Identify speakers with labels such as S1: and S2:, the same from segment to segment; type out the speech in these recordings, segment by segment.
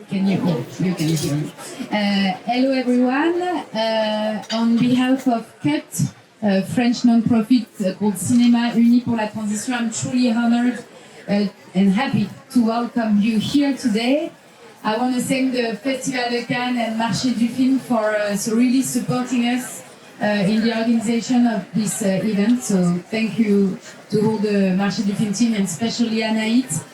S1: Can you? Yeah, you can hear me. Hello everyone. On behalf of CUT, a French non-profit called Cinéma Uni pour la Transition, I'm truly honored and happy to welcome you here today. I want to thank the Festival de Cannes and Marché du Film for really supporting us in the organization of this event. So thank you to all the Marché du Film team and especially Anaït.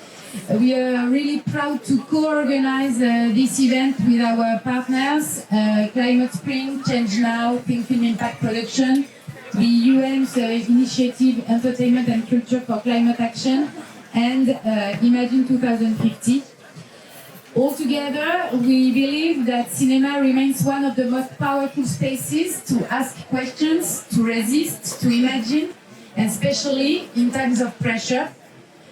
S1: We are really proud to co-organize this event with our partners, Climate Spring, Change Now, Think Film Impact Production, the UN's initiative Entertainment and Culture for Climate Action, and Imagine 2050. Altogether, we believe that cinema remains one of the most powerful spaces to ask questions, to resist, to imagine, and especially in times of pressure.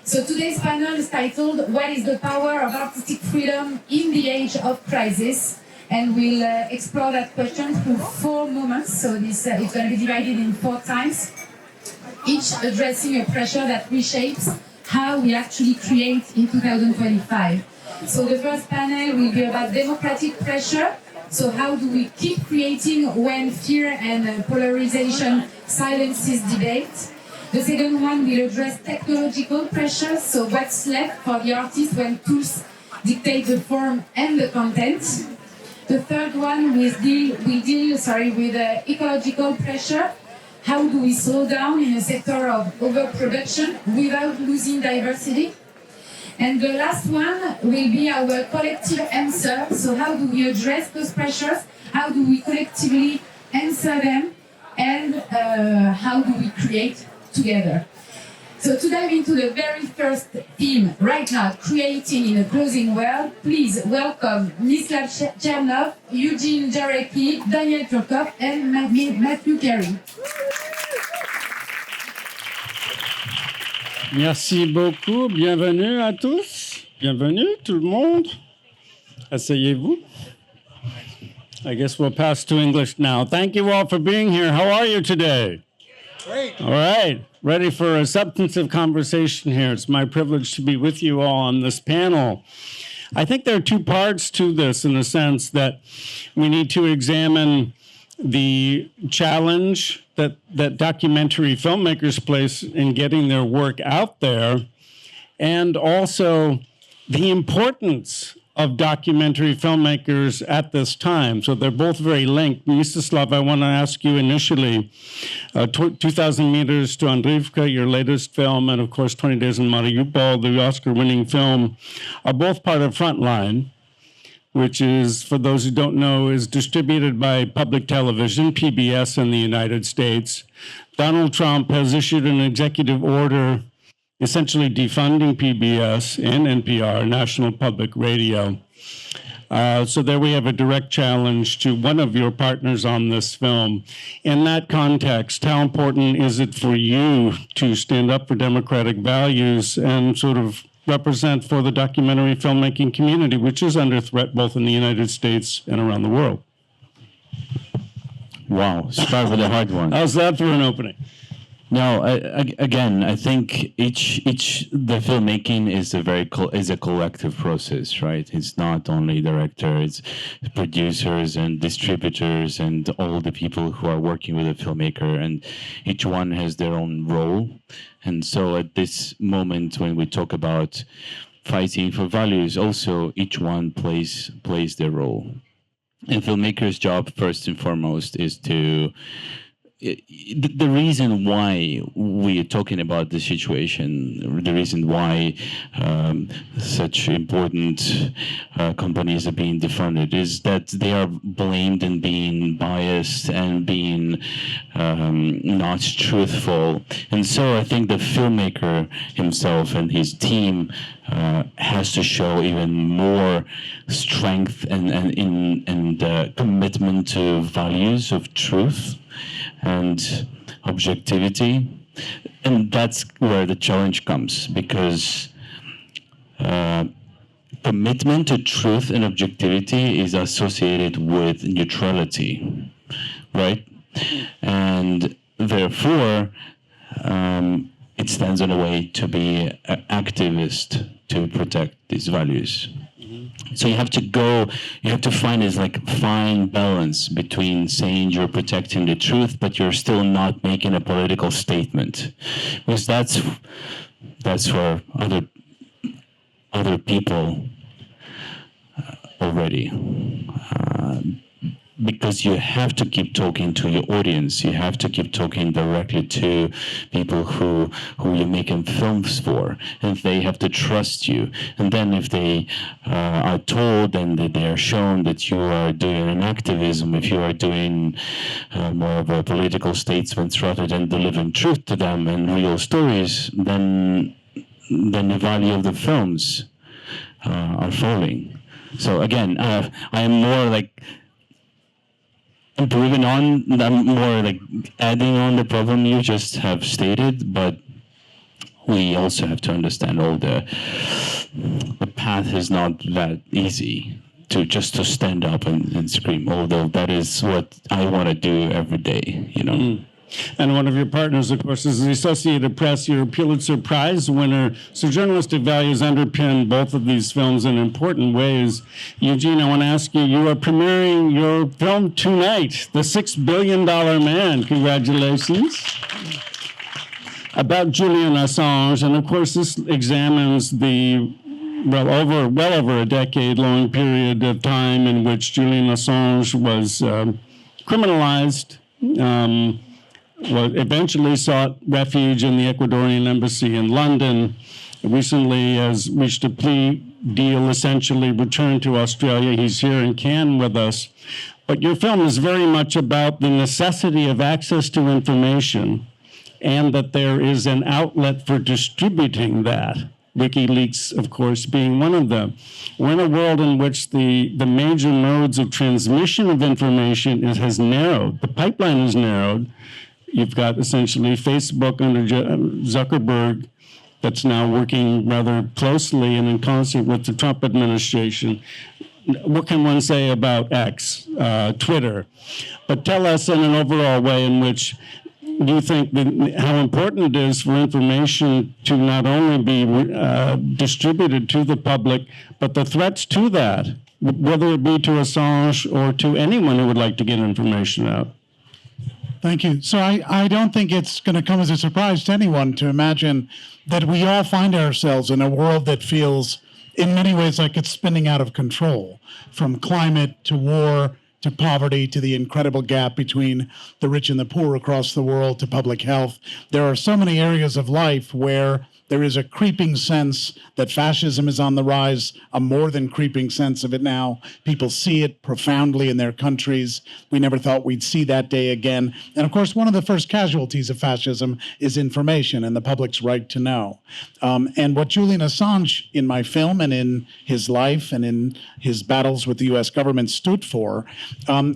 S1: So today's panel is titled, What is the Power of Artistic Freedom in the Age of Crisis? And we'll explore that question through 4 moments. So this it's going to be divided in 4 times, each addressing a pressure that reshapes how we actually create in 2025. So the first panel will be about democratic pressure. So how do we keep creating when fear and polarization silences debate? The second one will address technological pressures, so what's left for the artist when tools dictate the form and the content. The third one will deal with ecological pressure. How do we slow down in a sector of overproduction without losing diversity? And the last one will be our collective answer. So how do we address those pressures? How do we collectively answer them? And how do we create together? So to dive into the very first theme right now, creating in a closing world, please welcome Mstyslav Chernov, Eugene Jarecki, Danielle Turkov, and Matthew Karim.
S2: Merci beaucoup. Bienvenue à tous. Bienvenue tout le monde. Asseyez-vous. I guess we'll pass to English now. Thank you all for being here. How are you today?
S3: Great.
S2: All right. Ready for a substantive conversation here. It's my privilege to be with you all on this panel. I think there are 2 parts to this in the sense that we need to examine the challenge that documentary filmmakers place in getting their work out there, and also the importance of documentary filmmakers at this time. So they're both very linked. Mstyslav, I want to ask you initially, 2,000 Meters to Andrivka, your latest film, and of course 20 Days in Mariupol, the Oscar-winning film, are both part of Frontline, which is, for those who don't know, is distributed by public television, PBS in the United States. Donald Trump has issued an executive order essentially defunding PBS and NPR, National Public Radio. So there we have a direct challenge to one of your partners on this film. In that context, how important is it for you to stand up for democratic values and sort of represent for the documentary filmmaking community, which is under threat both in the United States and around the world?
S4: Wow, start with a hard one.
S2: How's that for an opening?
S4: No, again, I think the filmmaking is a collective process, right? It's not only director, it's producers and distributors and all the people who are working with a filmmaker, and each one has their own role. And so at this moment when we talk about fighting for values, also each one plays their role. And filmmakers' job first and foremost is to the reason why we are talking about the situation, the reason why such important companies are being defunded is that they are blamed and being biased and being not truthful. And so I think the filmmaker himself and his team has to show even more strength and commitment to values of truth and objectivity. And that's where the challenge comes, because commitment to truth and objectivity is associated with neutrality, right? And therefore, it stands in a way to be an activist to protect these values.
S2: Mm-hmm.
S4: So you have to find this like fine balance between saying you're protecting the truth, but you're still not making a political statement, because that's for other people already. Because you have to keep talking to your audience. You have to keep talking directly to people who you're making films for, and they have to trust you. And then if they are told and that they are shown that you are doing an activism, if you are doing more of a political statements rather than delivering truth to them and real stories, then the value of the films are falling. So again, I am more like improving on, I'm more like adding on the problem you just have stated, but we also have to understand all the path is not that easy to just to stand up and scream, although that is what I want to do every day, you know. Mm.
S2: And one of your partners, of course, is the Associated Press, your Pulitzer Prize winner. So journalistic values underpin both of these films in important ways. Eugene, I want to ask you, you are premiering your film tonight, The $6 Billion Man. Congratulations. About Julian Assange. And of course, this examines the well over a decade-long period of time in which Julian Assange was criminalized, eventually sought refuge in the Ecuadorian embassy in London, recently has reached a plea deal, essentially returned to Australia. He's here in Cannes with us. But your film is very much about the necessity of access to information and that there is an outlet for distributing that. WikiLeaks, of course, being one of them. We're in a world in which the major modes of transmission of information has narrowed. The pipeline is narrowed. You've got essentially Facebook under Zuckerberg that's now working rather closely and in concert with the Trump administration. What can one say about X, Twitter? But tell us in an overall way in which you think how important it is for information to not only be distributed to the public, but the threats to that, whether it be to Assange or to anyone who would like to get information out.
S3: Thank you. So I don't think it's going to come as a surprise to anyone to imagine that we all find ourselves in a world that feels in many ways like it's spinning out of control, from climate to war to poverty to the incredible gap between the rich and the poor across the world to public health. There are so many areas of life where there is a creeping sense that fascism is on the rise, a more than creeping sense of it now. People see it profoundly in their countries. We never thought we'd see that day again. And of course, one of the first casualties of fascism is information and the public's right to know. And what Julian Assange in my film and in his life and in his battles with the US government stood for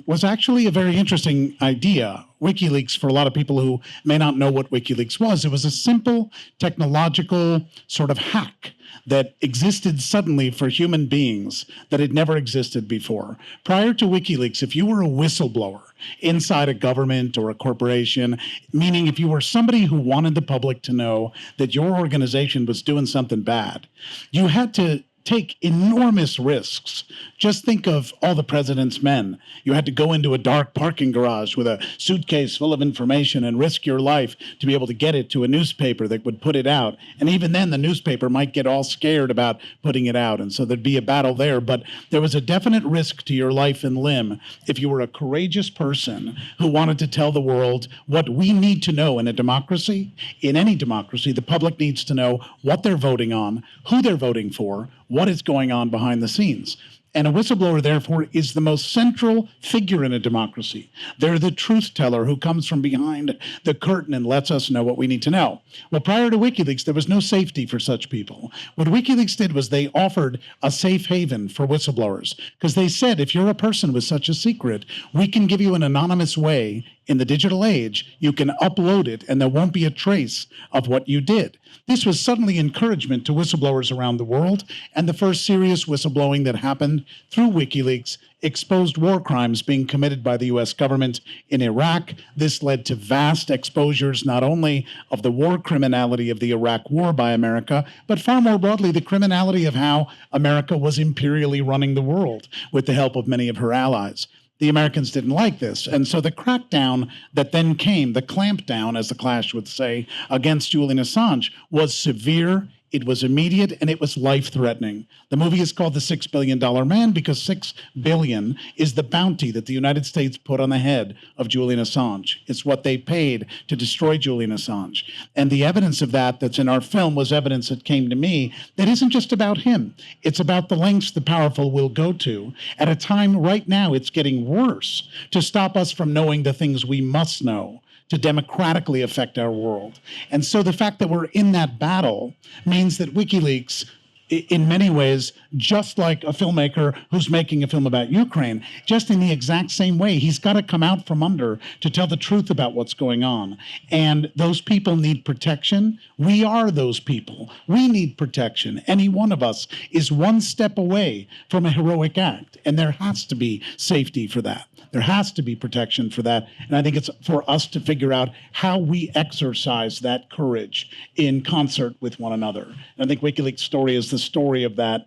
S3: was actually a very interesting idea. WikiLeaks, for a lot of people who may not know what WikiLeaks was, it was a simple technological sort of hack that existed suddenly for human beings that had never existed before. Prior to WikiLeaks, if you were a whistleblower inside a government or a corporation, meaning if you were somebody who wanted the public to know that your organization was doing something bad, you had to take enormous risks. Just think of all the president's men. You had to go into a dark parking garage with a suitcase full of information and risk your life to be able to get it to a newspaper that would put it out. And even then, the newspaper might get all scared about putting it out. And so there'd be a battle there. But there was a definite risk to your life and limb if you were a courageous person who wanted to tell the world what we need to know in a democracy. In any democracy, the public needs to know what they're voting on, who they're voting for, what is going on behind the scenes. And a whistleblower, therefore, is the most central figure in a democracy. They're the truth teller who comes from behind the curtain and lets us know what we need to know. Well, prior to WikiLeaks, there was no safety for such people. What WikiLeaks did was they offered a safe haven for whistleblowers, because they said, if you're a person with such a secret, we can give you an anonymous way in the digital age, you can upload it and there won't be a trace of what you did. This was suddenly encouragement to whistleblowers around the world, and the first serious whistleblowing that happened through WikiLeaks exposed war crimes being committed by the US government in Iraq. This led to vast exposures not only of the war criminality of the Iraq War by America, but far more broadly, the criminality of how America was imperially running the world with the help of many of her allies. The Americans didn't like this. And so the crackdown that then came, the clampdown, as the Clash would say, against Julian Assange was severe, it was immediate, and it was life-threatening. The movie is called The $6 Billion Man because $6 billion is the bounty that the United States put on the head of Julian Assange. It's what they paid to destroy Julian Assange. And the evidence of that that's in our film was evidence that came to me that isn't just about him. It's about the lengths the powerful will go to at a time right now it's getting worse to stop us from knowing the things we must know, to democratically affect our world. And so the fact that we're in that battle means that WikiLeaks, in many ways, just like a filmmaker who's making a film about Ukraine, just in the exact same way, he's got to come out from under to tell the truth about what's going on. And those people need protection. We are those people. We need protection. Any one of us is one step away from a heroic act, and there has to be safety for that. There has to be protection for that. And I think it's for us to figure out how we exercise that courage in concert with one another. And I think WikiLeaks' story is the story of that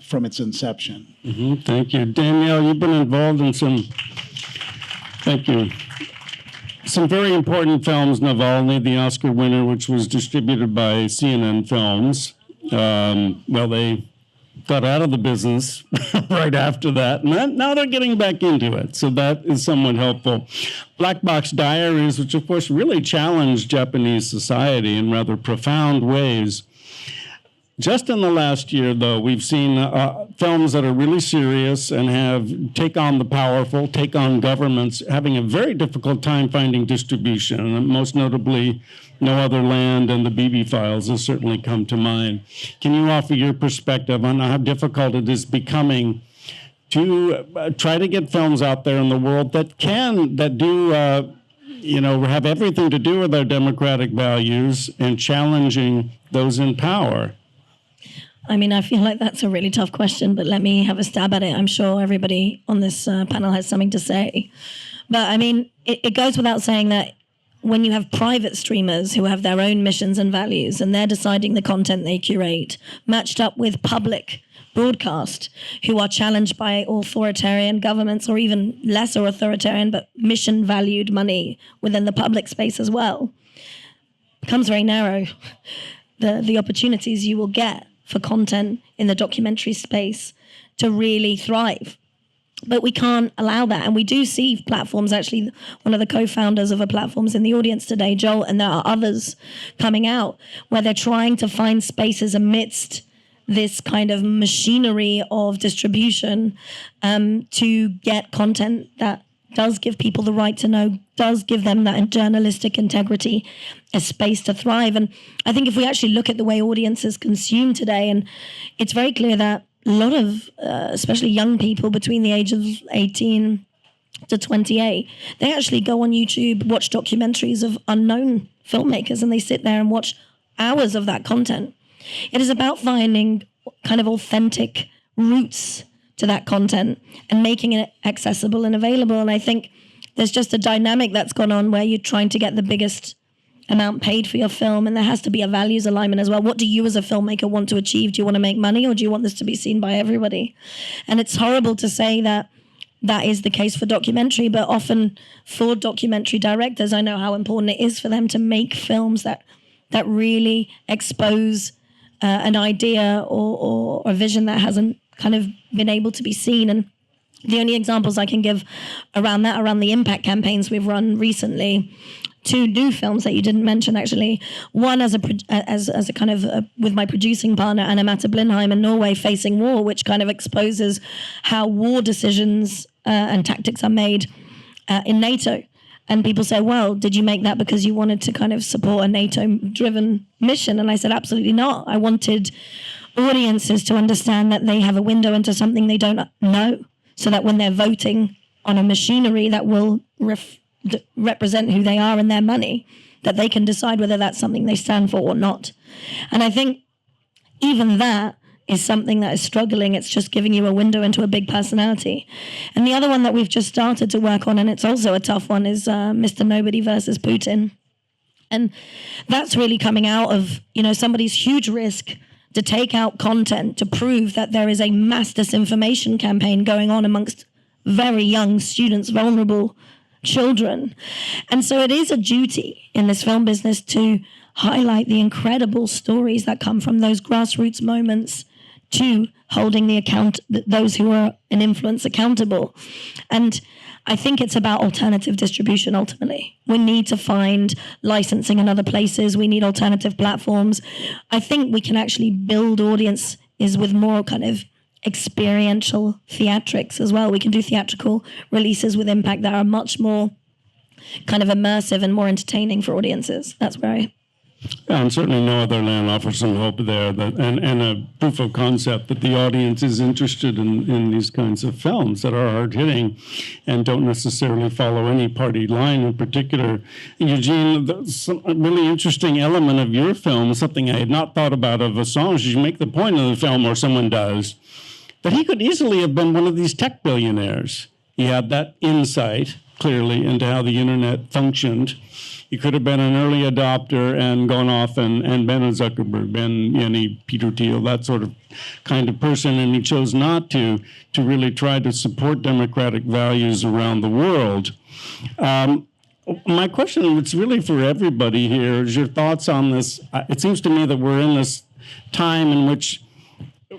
S3: from its inception.
S2: Mm-hmm. Thank you. Danielle, you've been involved in some very important films. Navalny, the Oscar winner, which was distributed by CNN Films. They got out of the business right after that, and now they're getting back into it. So that is somewhat helpful. Black Box Diaries, which of course really challenged Japanese society in rather profound ways. Just in the last year, though, we've seen films that are really serious and take on the powerful, take on governments, having a very difficult time finding distribution. And most notably, No Other Land and the BB Files has certainly come to mind. Can you offer your perspective on how difficult it is becoming to try to get films out there in the world that do have everything to do with our democratic values and challenging those in power?
S5: I mean, I feel like that's a really tough question, but let me have a stab at it. I'm sure everybody on this panel has something to say. But I mean, it goes without saying that when you have private streamers who have their own missions and values and they're deciding the content they curate, matched up with public broadcast who are challenged by authoritarian governments or even lesser authoritarian but mission valued money within the public space as well, becomes very narrow. The opportunities you will get for content in the documentary space to really thrive. But we can't allow that. And we do see platforms, actually, one of the co-founders of a platform's in the audience today, Joel, and there are others coming out where they're trying to find spaces amidst this kind of machinery of distribution to get content that does give people the right to know, does give them that journalistic integrity, a space to thrive. And I think if we actually look at the way audiences consume today, and it's very clear that a lot of, especially young people between the age of 18 to 28, they actually go on YouTube, watch documentaries of unknown filmmakers, and they sit there and watch hours of that content. It is about finding kind of authentic roots to that content and making it accessible and available. And I think there's just a dynamic that's gone on where you're trying to get the biggest amount paid for your film, and there has to be a values alignment as well. What do you as a filmmaker want to achieve? Do you want to make money, or do you want this to be seen by everybody? And it's horrible to say that that is the case for documentary, but often for documentary directors, I know how important it is for them to make films that really expose an idea or a vision that hasn't kind of been able to be seen. And the only examples I can give around the impact campaigns we've run recently, 2 new films that you didn't mention, actually. One as a kind of with my producing partner Anna Mata Blindheim in Norway, Facing War, which kind of exposes how war decisions and tactics are made in NATO. And people say, well, did you make that because you wanted to kind of support a NATO-driven mission? And I said, absolutely not. I wanted audiences to understand that they have a window into something they don't know, so that when they're voting on a machinery that will represent who they are and their money, that they can decide whether that's something they stand for or not. And I think even that is something that is struggling. It's just giving you a window into a big personality. And the other one that we've just started to work on, and it's also a tough one, is Mr. Nobody versus Putin. And that's really coming out of, somebody's huge risk to take out content to prove that there is a mass disinformation campaign going on amongst very young students, vulnerable children. And so it is a duty in this film business to highlight the incredible stories that come from those grassroots moments to holding those who are in influence accountable. And I think it's about alternative distribution ultimately. We need to find licensing in other places. We need alternative platforms. I think we can actually build audiences with more kind of experiential theatrics as well. We can do theatrical releases with impact that are much more kind of immersive and more entertaining for audiences. That's where
S2: and certainly No Other Land offers some hope there, and a proof of concept that the audience is interested in these kinds of films that are hard-hitting and don't necessarily follow any party line in particular. Eugene, a really interesting element of your film, something I had not thought about of Assange, is you make the point in the film, or someone does, that he could easily have been one of these tech billionaires. He had that insight, clearly, into how the internet functioned. He could have been an early adopter and gone off and been a Zuckerberg, been any Peter Thiel, that sort of kind of person, and he chose not to really try to support democratic values around the world. My question, it's really for everybody here, is your thoughts on this. It seems to me that we're in this time in which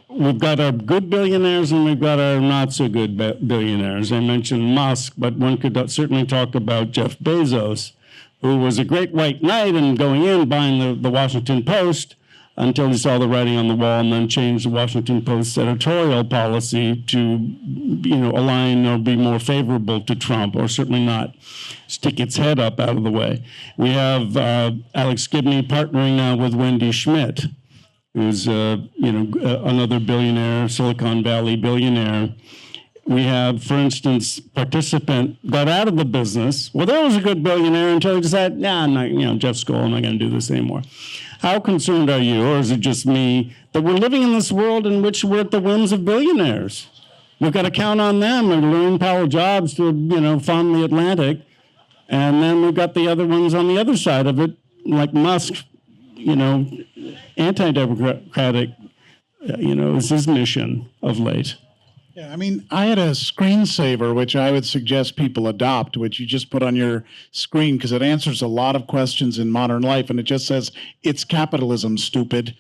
S2: we've got our good billionaires and we've got our not so good billionaires. I mentioned Musk, but one could certainly talk about Jeff Bezos, who was a great white knight and going in, buying the Washington Post until he saw the writing on the wall and then changed the Washington Post's editorial policy to, align or be more favorable to Trump, or certainly not stick its head up out of the way. We have Alex Gibney partnering now with Wendy Schmidt, who's, another billionaire, Silicon Valley billionaire. We have, for instance, participant got out of the business. Well, there was a good billionaire until he decided, I'm not, Jeff Skoll, I'm not going to do this anymore. How concerned are you, or is it just me, that we're living in this world in which we're at the whims of billionaires? We've got to count on them and learn Powell Jobs to, fund the Atlantic. And then we've got the other ones on the other side of it, like Musk, anti-democratic, is his mission of late.
S3: Yeah, I had a screensaver, which I would suggest people adopt, which you just put on your screen because it answers a lot of questions in modern life. And it just says, it's capitalism, stupid.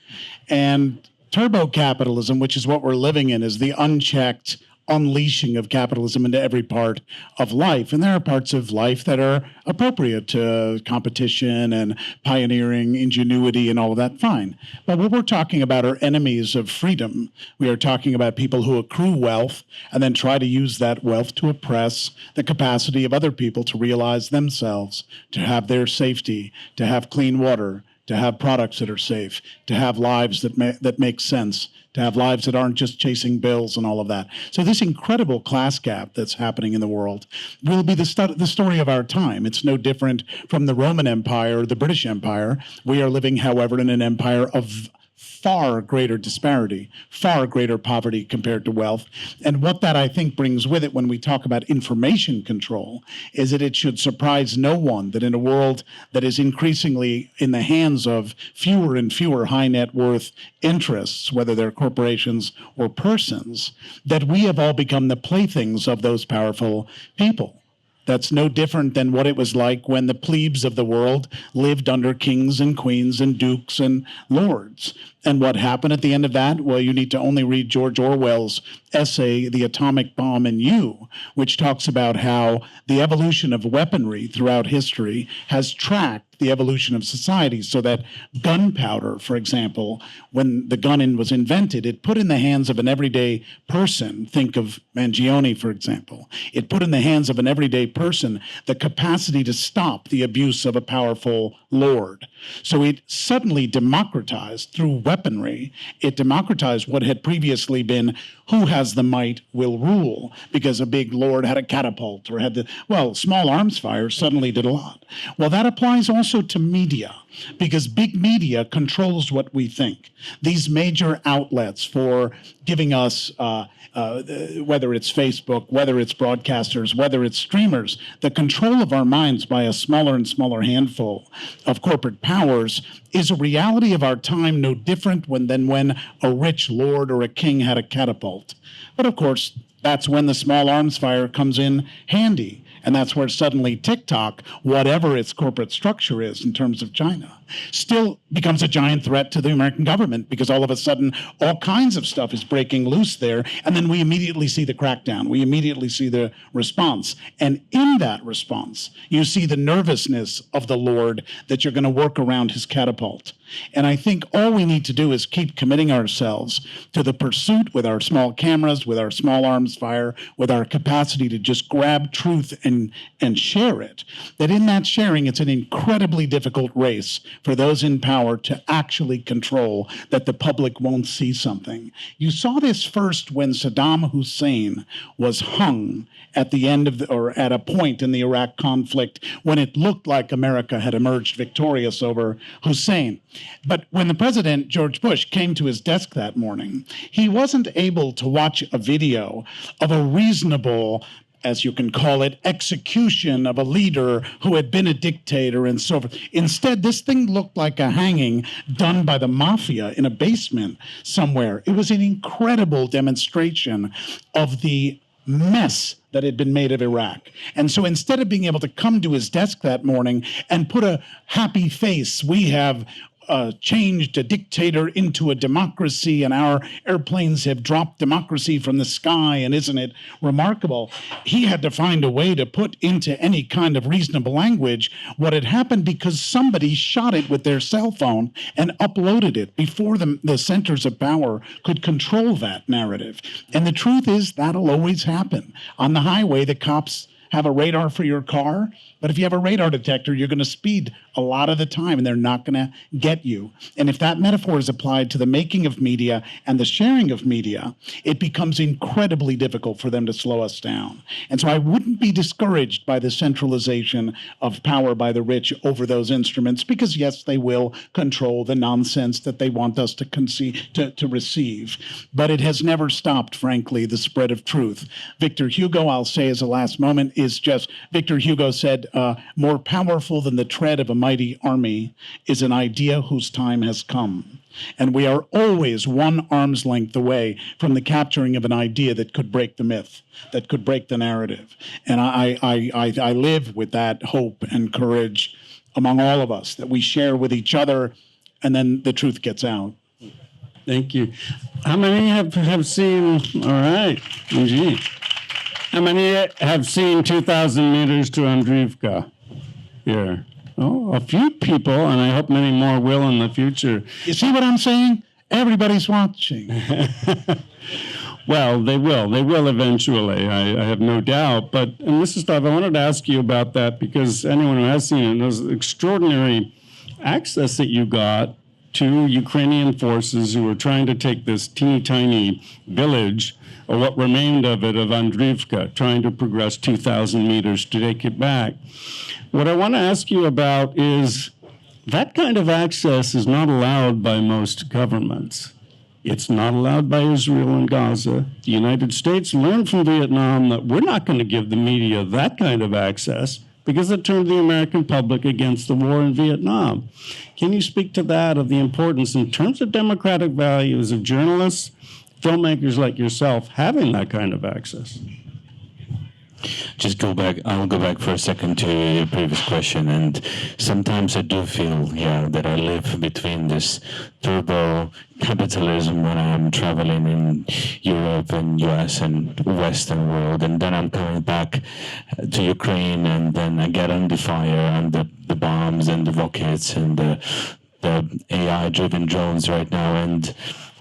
S3: And turbo capitalism, which is what we're living in, is the unchecked unleashing of capitalism into every part of life. And there are parts of life that are appropriate to competition and pioneering, ingenuity, and all of that, fine. But what we're talking about are enemies of freedom. We are talking about people who accrue wealth and then try to use that wealth to oppress the capacity of other people to realize themselves, to have their safety, to have clean water, to have products that are safe, to have lives that make sense, to have lives that aren't just chasing bills and all of that. So this incredible class gap that's happening in the world will be the story of our time. It's no different from the Roman Empire or the British Empire. We are living, however, in an empire of far greater disparity, far greater poverty compared to wealth. And what that, I think, brings with it when we talk about information control is that it should surprise no one that in a world that is increasingly in the hands of fewer and fewer high net worth interests, whether they're corporations or persons, that we have all become the playthings of those powerful people. That's no different than what it was like when the plebes of the world lived under kings and queens and dukes and lords. And what happened at the end of that? Well, you need to only read George Orwell's essay, The Atomic Bomb and You, which talks about how the evolution of weaponry throughout history has tracked the evolution of society, so that gunpowder, for example, when the gun was invented, it put in the hands of an everyday person, think of Mangione, for example, it put in the hands of an everyday person the capacity to stop the abuse of a powerful lord. So it suddenly democratized through weaponry. It democratized what had previously been who has the might will rule, because a big lord had a catapult or had small arms fire suddenly did a lot. Well, that applies also to media, because big media controls what we think. These major outlets for giving us, whether it's Facebook, whether it's broadcasters, whether it's streamers, the control of our minds by a smaller and smaller handful of corporate powers is a reality of our time, no different than when a rich lord or a king had a catapult. But of course, that's when the small arms fire comes in handy. And that's where suddenly TikTok, whatever its corporate structure is in terms of China, still becomes a giant threat to the American government, because all of a sudden all kinds of stuff is breaking loose there. And then we immediately see the crackdown. We immediately see the response. And in that response, you see the nervousness of the Lord that you're going to work around his catapult. And I think all we need to do is keep committing ourselves to the pursuit with our small cameras, with our small arms fire, with our capacity to just grab truth and share it. That in that sharing, it's an incredibly difficult race for those in power to actually control that the public won't see something. You saw this first when Saddam Hussein was hung at the end or at a point in the Iraq conflict when it looked like America had emerged victorious over Hussein. But when the president, George Bush, came to his desk that morning, he wasn't able to watch a video of a reasonable, as you can call it, execution of a leader who had been a dictator and so forth. Instead, this thing looked like a hanging done by the mafia in a basement somewhere. It was an incredible demonstration of the mess that had been made of Iraq. And so instead of being able to come to his desk that morning and put a happy face, we have changed a dictator into a democracy, and our airplanes have dropped democracy from the sky, and isn't it remarkable? He had to find a way to put into any kind of reasonable language what had happened, because somebody shot it with their cell phone and uploaded it before the centers of power could control that narrative. And the truth is, that'll always happen. On the highway, the cops have a radar for your car, but if you have a radar detector, you're going to speed a lot of the time, and they're not going to get you. And if that metaphor is applied to the making of media and the sharing of media, it becomes incredibly difficult for them to slow us down. And so I wouldn't be discouraged by the centralization of power by the rich over those instruments, because yes, they will control the nonsense that they want us to receive. But it has never stopped, frankly, the spread of truth. Victor Hugo, I'll say as a last moment, Victor Hugo said, more powerful than the tread of a mighty army is an idea whose time has come. And we are always one arm's length away from the capturing of an idea that could break the myth, that could break the narrative. And I live with that hope and courage among all of us, that we share with each other, and then the truth gets out.
S2: Thank you. How many have seen, all right, Eugene. How many have seen 2,000 meters to Andriivka here? Oh, a few people, and I hope many more will in the future.
S3: You see what I'm saying? Everybody's watching.
S2: Well, they will. They will eventually, I have no doubt. But, and Mstyslav, I wanted to ask you about that, because anyone who has seen it knows the extraordinary access that you got to Ukrainian forces who were trying to take this teeny tiny village, or what remained of it, of Andriivka, trying to progress 2,000 meters to take it back. What I want to ask you about is that kind of access is not allowed by most governments. It's not allowed by Israel and Gaza. The United States learned from Vietnam that we're not going to give the media that kind of access, because it turned the American public against the war in Vietnam. Can you speak to that, of the importance in terms of democratic values of journalists, filmmakers like yourself, having that kind of access?
S4: I'll go back for a second to your previous question, and sometimes I do feel, that I live between this turbo capitalism when I'm traveling in Europe and US and Western world, and then I'm coming back to Ukraine, and then I get under fire and the bombs and the rockets and the AI-driven drones right now, and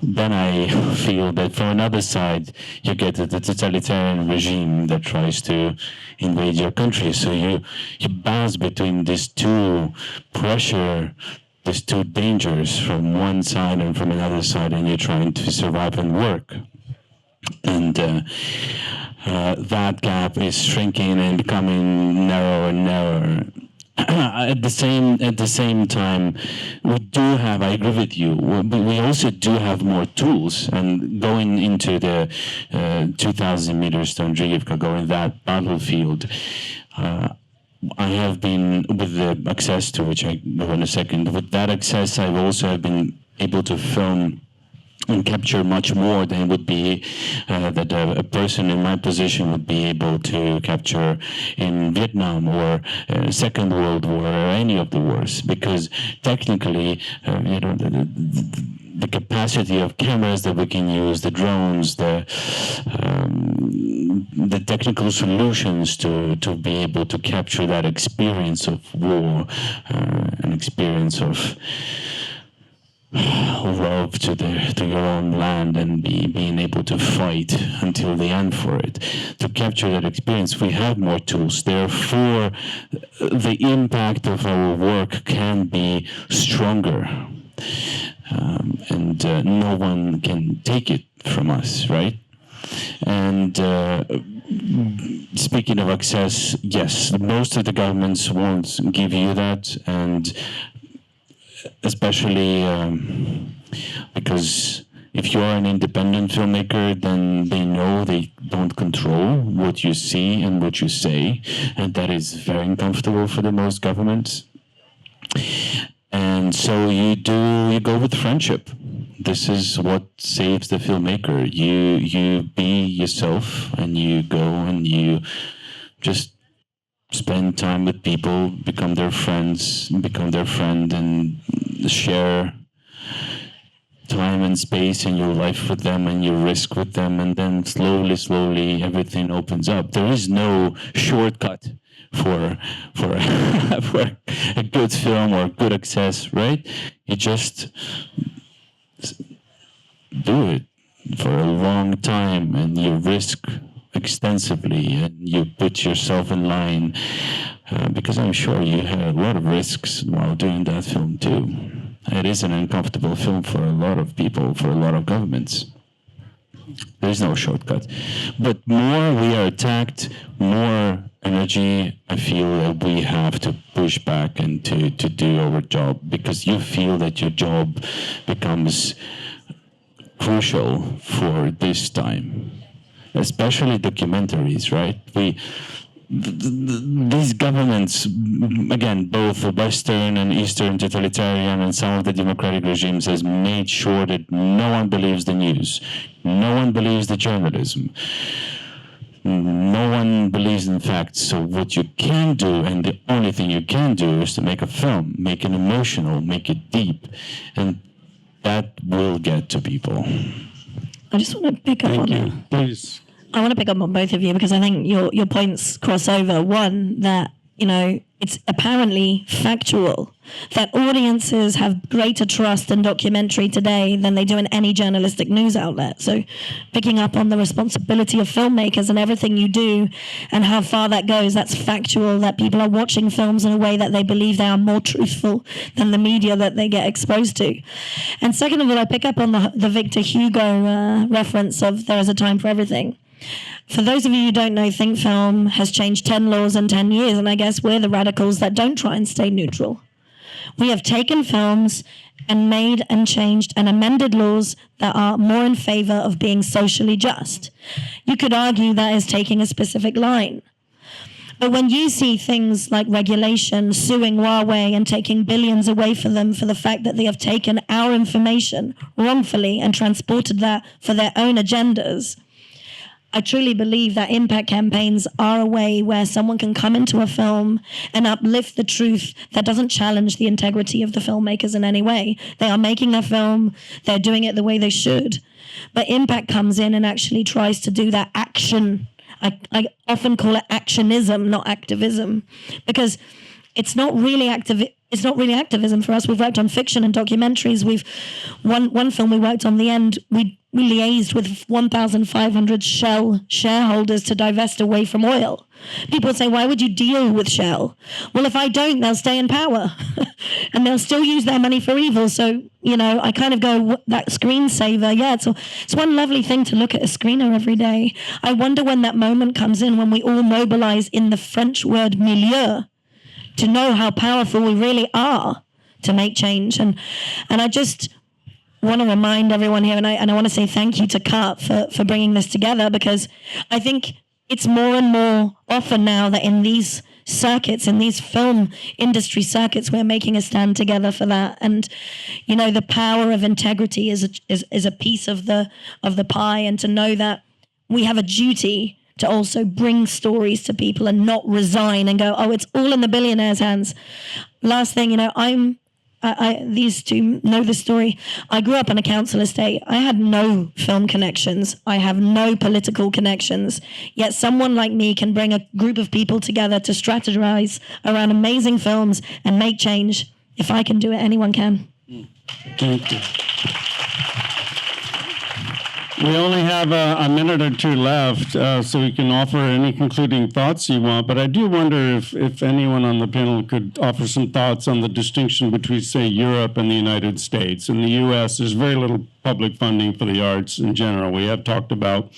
S4: then I feel that from another side, you get the totalitarian regime that tries to invade your country. So you bounce between these two pressure, these two dangers from one side and from another side, and you're trying to survive and work. And that gap is shrinking and becoming narrower and narrower. At the same time, we do have, I agree with you, we also do have more tools, and going into the 2,000 meters to Andreevka, going that battlefield, I have been, with the access to which I go in a second, with that access I've also been able to film and capture much more than would be that a person in my position would be able to capture in Vietnam or Second World War or any of the wars, because technically, the capacity of cameras that we can use, the drones, the technical solutions to be able to capture that experience of war, an experience of love to your own land, and being able to fight until the end for it. To capture that experience, we have more tools. Therefore, the impact of our work can be stronger, and no one can take it from us, right? And speaking of access, yes, most of the governments won't give you that, and especially because if you're an independent filmmaker, then they know they don't control what you see and what you say, and that is very uncomfortable for the most governments. And so you go with friendship. This is what saves the filmmaker. You be yourself, and you go and you just spend time with people, become their friend, and share time and space in your life with them, and you risk with them, and then slowly everything opens up. There is no shortcut for for a good film or good access, right? You just do it for a long time, and you risk extensively, and you put yourself in line, because I'm sure you had a lot of risks while doing that film too. It is an uncomfortable film for a lot of people, for a lot of governments. There is no shortcut. But more we are attacked, more energy I feel that we have to push back and to do our job, because you feel that your job becomes crucial for this time. Especially documentaries, right? These governments, again, both the Western and Eastern totalitarian and some of the democratic regimes, has made sure that no one believes the news, no one believes the journalism, no one believes in facts. So what you can do, and the only thing you can do, is to make a film, make it emotional, make it deep, and that will get to people.
S5: I just want to pick up on that.
S2: Please.
S5: I want to pick up on both of you, because I think your points cross over. One, that, it's apparently factual that audiences have greater trust in documentary today than they do in any journalistic news outlet. So picking up on the responsibility of filmmakers and everything you do and how far that goes, that's factual, that people are watching films in a way that they believe they are more truthful than the media that they get exposed to. And second of all, I pick up on the Victor Hugo reference of there is a time for everything. For those of you who don't know, Think Film has changed 10 laws in 10 years, and I guess we're the radicals that don't try and stay neutral. We have taken films and made and changed and amended laws that are more in favor of being socially just. You could argue that is taking a specific line. But when you see things like regulation suing Huawei and taking billions away from them for the fact that they have taken our information wrongfully and transported that for their own agendas, I truly believe that impact campaigns are a way where someone can come into a film and uplift the truth that doesn't challenge the integrity of the filmmakers in any way. They are making their film, they're doing it the way they should. But impact comes in and actually tries to do that action. I often call it actionism, not activism, because it's not really activism for us. We've worked on fiction and documentaries. One film we worked on, The End, we liaised with 1,500 Shell shareholders to divest away from oil. People say, why would you deal with Shell? Well, if I don't, they'll stay in power and they'll still use their money for evil. So, I kind of go, that screensaver, yeah, it's one lovely thing to look at a screener every day. I wonder when that moment comes in when we all mobilize in the French word milieu to know how powerful we really are to make change. And I just want to remind everyone here, and I want to say thank you to Kat for bringing this together, because I think it's more and more often now that in these circuits, in these film industry circuits, we're making a stand together for that. And the power of integrity is a piece of the pie, and to know that we have a duty to also bring stories to people and not resign and go, oh, it's all in the billionaires' hands. Last thing, these two know this story. I grew up on a council estate. I had no film connections. I have no political connections. Yet someone like me can bring a group of people together to strategize around amazing films and make change. If I can do it, anyone can.
S2: Thank you. We only have a minute or two left, so we can offer any concluding thoughts you want. But I do wonder if anyone on the panel could offer some thoughts on the distinction between, say, Europe and the United States. In the U.S., there's very little public funding for the arts in general. We have talked about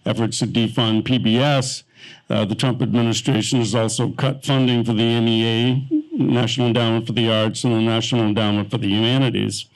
S2: efforts to defund PBS. The Trump administration has also cut funding for the NEA, National Endowment for the Arts, and the National Endowment for the Humanities.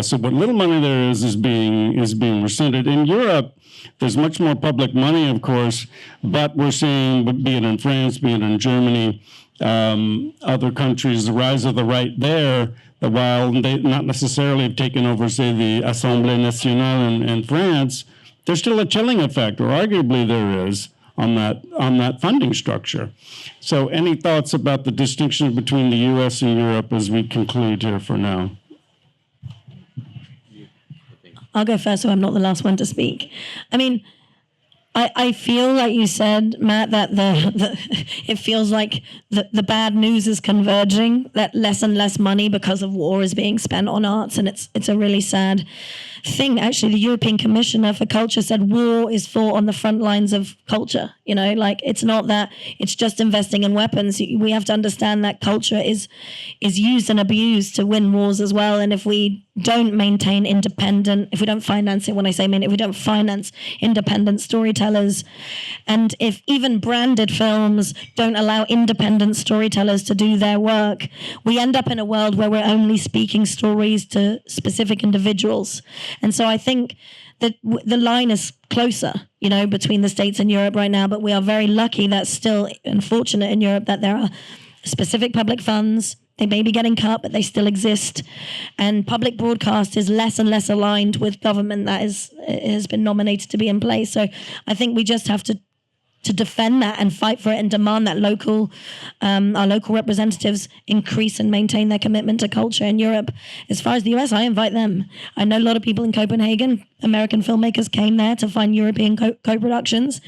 S2: So what little money there is being rescinded. In Europe, there's much more public money, of course, but we're seeing, be it in France, be it in Germany, other countries, the rise of the right there, while they not necessarily have taken over, say, the Assemblée Nationale in France, there's still a chilling effect, or arguably there is, on that funding structure. So any thoughts about the distinction between the U.S. and Europe as we conclude here for now?
S5: I'll go first so I'm not the last one to speak. I mean, I feel like you said, Matt, that it feels like the bad news is converging, that less and less money because of war is being spent on arts, and it's a really sad thing. Actually, the European Commissioner for Culture said war is fought on the front lines of culture. It's not that it's just investing in weapons. We have to understand that culture is used and abused to win wars as well. And if we don't maintain if we don't finance it, when I say if we don't finance independent storytellers, and if even branded films don't allow independent storytellers to do their work, we end up in a world where we're only speaking stories to specific individuals. And so I think that the line is closer, between the States and Europe right now, but we are very lucky that still, unfortunate in Europe, that there are specific public funds. They may be getting cut, but they still exist. And public broadcast is less and less aligned with government that has been nominated to be in place. So I think we just have to defend that and fight for it and demand that our local representatives increase and maintain their commitment to culture in Europe. As far as the US, I invite them. I know a lot of people in Copenhagen. American filmmakers came there to find European co-productions.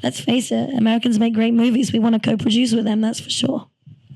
S5: Let's face it, Americans make great movies. We want to co-produce with them, that's for sure.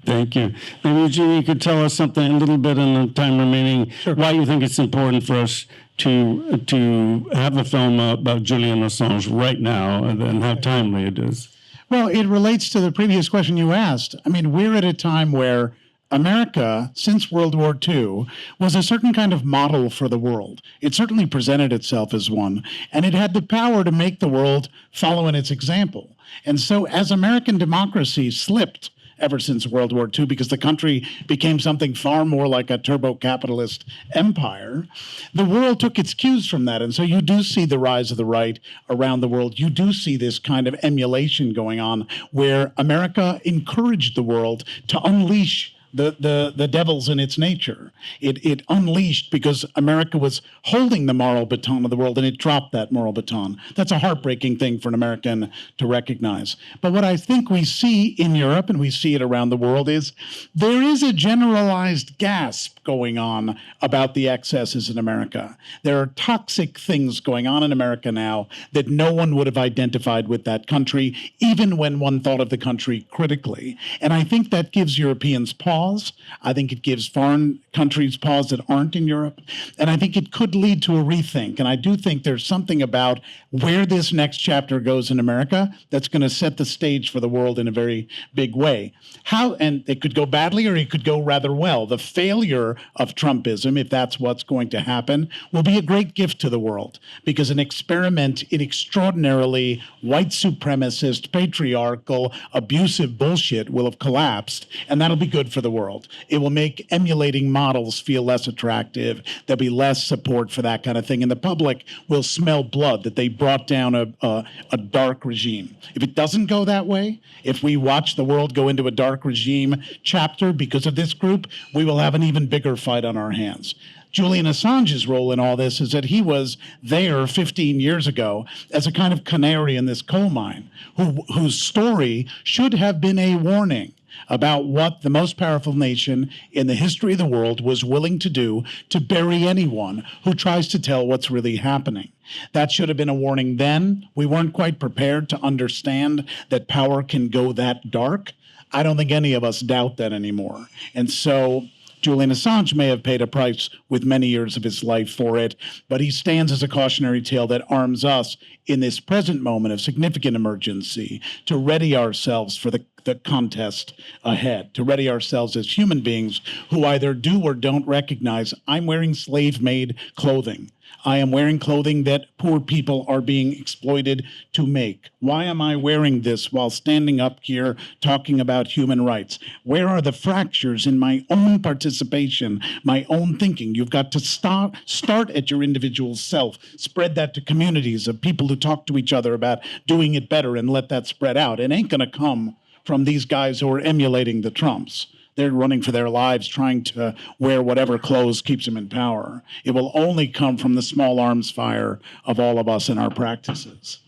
S2: Thank you. Maybe, Eugene, you could tell us something a little bit in the time remaining, why you think it's important for us to have a film about Julian Assange right now, and how timely it is.
S3: Well, it relates to the previous question you asked. I mean, we're at a time where America, since World War II, was a certain kind of model for the world. It certainly presented itself as one, and it had the power to make the world follow in its example. And so as American democracy slipped ever since World War II, because the country became something far more like a turbo-capitalist empire, the world took its cues from that. And so you do see the rise of the right around the world. You do see this kind of emulation going on where America encouraged the world to unleash the devil's in its nature. It unleashed because America was holding the moral baton of the world, and it dropped that moral baton. That's a heartbreaking thing for an American to recognize. But what I think we see in Europe, and we see it around the world, is there is a generalized gasp going on about the excesses in America. There are toxic things going on in America now that no one would have identified with that country, even when one thought of the country critically. And I think that gives Europeans pause. I think it gives foreign countries pause that aren't in Europe. And I think it could lead to a rethink. And I do think there's something about where this next chapter goes in America that's going to set the stage for the world in a very big way. And it could go badly or it could go rather well. The failure of Trumpism, if that's what's going to happen, will be a great gift to the world, because an experiment in extraordinarily white supremacist, patriarchal, abusive bullshit will have collapsed, and that'll be good for the world. It will make emulating models feel less attractive. There'll be less support for that kind of thing, and the public will smell blood, that they brought down a dark regime. If it doesn't go that way, if we watch the world go into a dark regime chapter because of this group, we will have an even bigger fight on our hands. Julian Assange's role in all this is that he was there 15 years ago as a kind of canary in this coal mine, whose story should have been a warning about what the most powerful nation in the history of the world was willing to do to bury anyone who tries to tell what's really happening. That should have been a warning then. We weren't quite prepared to understand that power can go that dark. I don't think any of us doubt that anymore. And so Julian Assange may have paid a price with many years of his life for it, but he stands as a cautionary tale that arms us in this present moment of significant emergency to ready ourselves for the contest ahead, to ready ourselves as human beings who either do or don't recognize, I'm wearing slave-made clothing. I am wearing clothing that poor people are being exploited to make. Why am I wearing this while standing up here talking about human rights? Where are the fractures in my own participation, my own thinking? You've got to start at your individual self, spread that to communities of people who talk to each other about doing it better, and let that spread out. It ain't gonna come from these guys who are emulating the Trumps. They're running for their lives, trying to wear whatever clothes keeps them in power. It will only come from the small arms fire of all of us in our practices.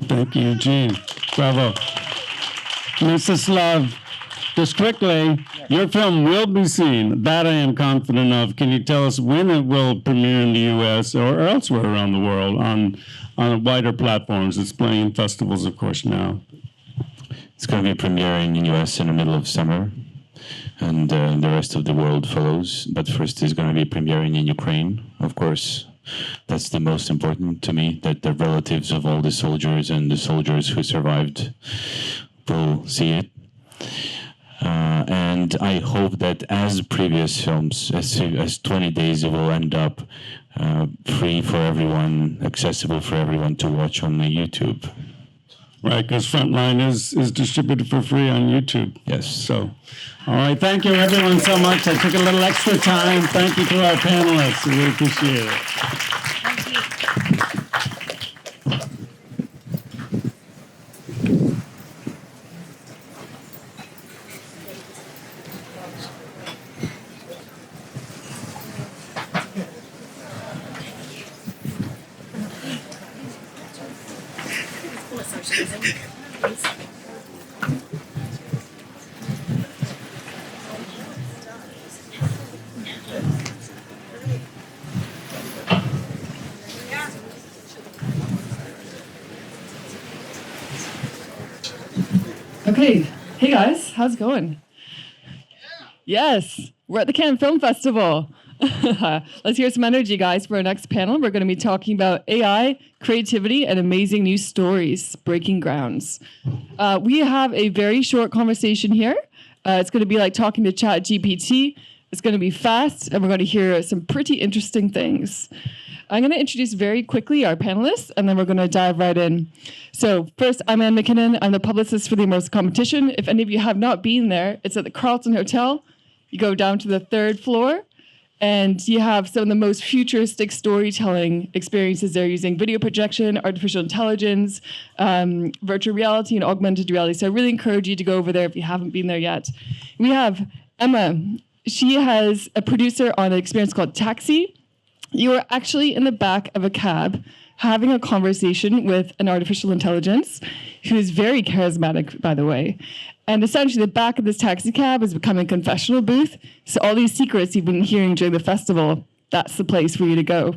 S2: Thank you, Eugene. Bravo. Mstyslav, just quickly, your film will be seen. That I am confident of. Can you tell us when it will premiere in the U.S. or elsewhere around the world on wider platforms? It's playing in festivals, of course, now.
S4: It's going to be premiering in the U.S. in the middle of summer, and the rest of the world follows. But first, it's going to be premiering in Ukraine, of course. That's the most important to me, that the relatives of all the soldiers and the soldiers who survived will see it. And I hope that, as previous films, as 20 Days, it will end up free for everyone, accessible for everyone to watch on the YouTube.
S2: Right, because Frontline is distributed for free on YouTube.
S4: Yes.
S2: So, all right, thank you everyone so much. I took a little extra time. Thank you to our panelists. We really appreciate it.
S6: Okay, hey guys, how's it going? Yes, we're at the Cannes Film Festival. Let's hear some energy, guys, for our next panel. We're going to be talking about AI, creativity, and amazing new stories, breaking grounds. We have a very short conversation here. It's going to be like talking to ChatGPT. It's going to be fast, and we're going to hear some pretty interesting things. I'm going to introduce very quickly our panelists, and then we're going to dive right in. So first, I'm Anne McKinnon. I'm the publicist for the Immersive Competition. If any of you have not been there, it's at the Carlton Hotel. You go down to the 3rd floor, and you have some of the most futuristic storytelling experiences there, using video projection, artificial intelligence, virtual reality, and augmented reality. So I really encourage you to go over there if you haven't been there yet. We have Emma, she has a producer on an experience called Taxi. You are actually in the back of a cab having a conversation with an artificial intelligence who is very charismatic, by the way. And essentially, the back of this taxi cab has become a confessional booth. So all these secrets you've been hearing during the festival, that's the place for you to go.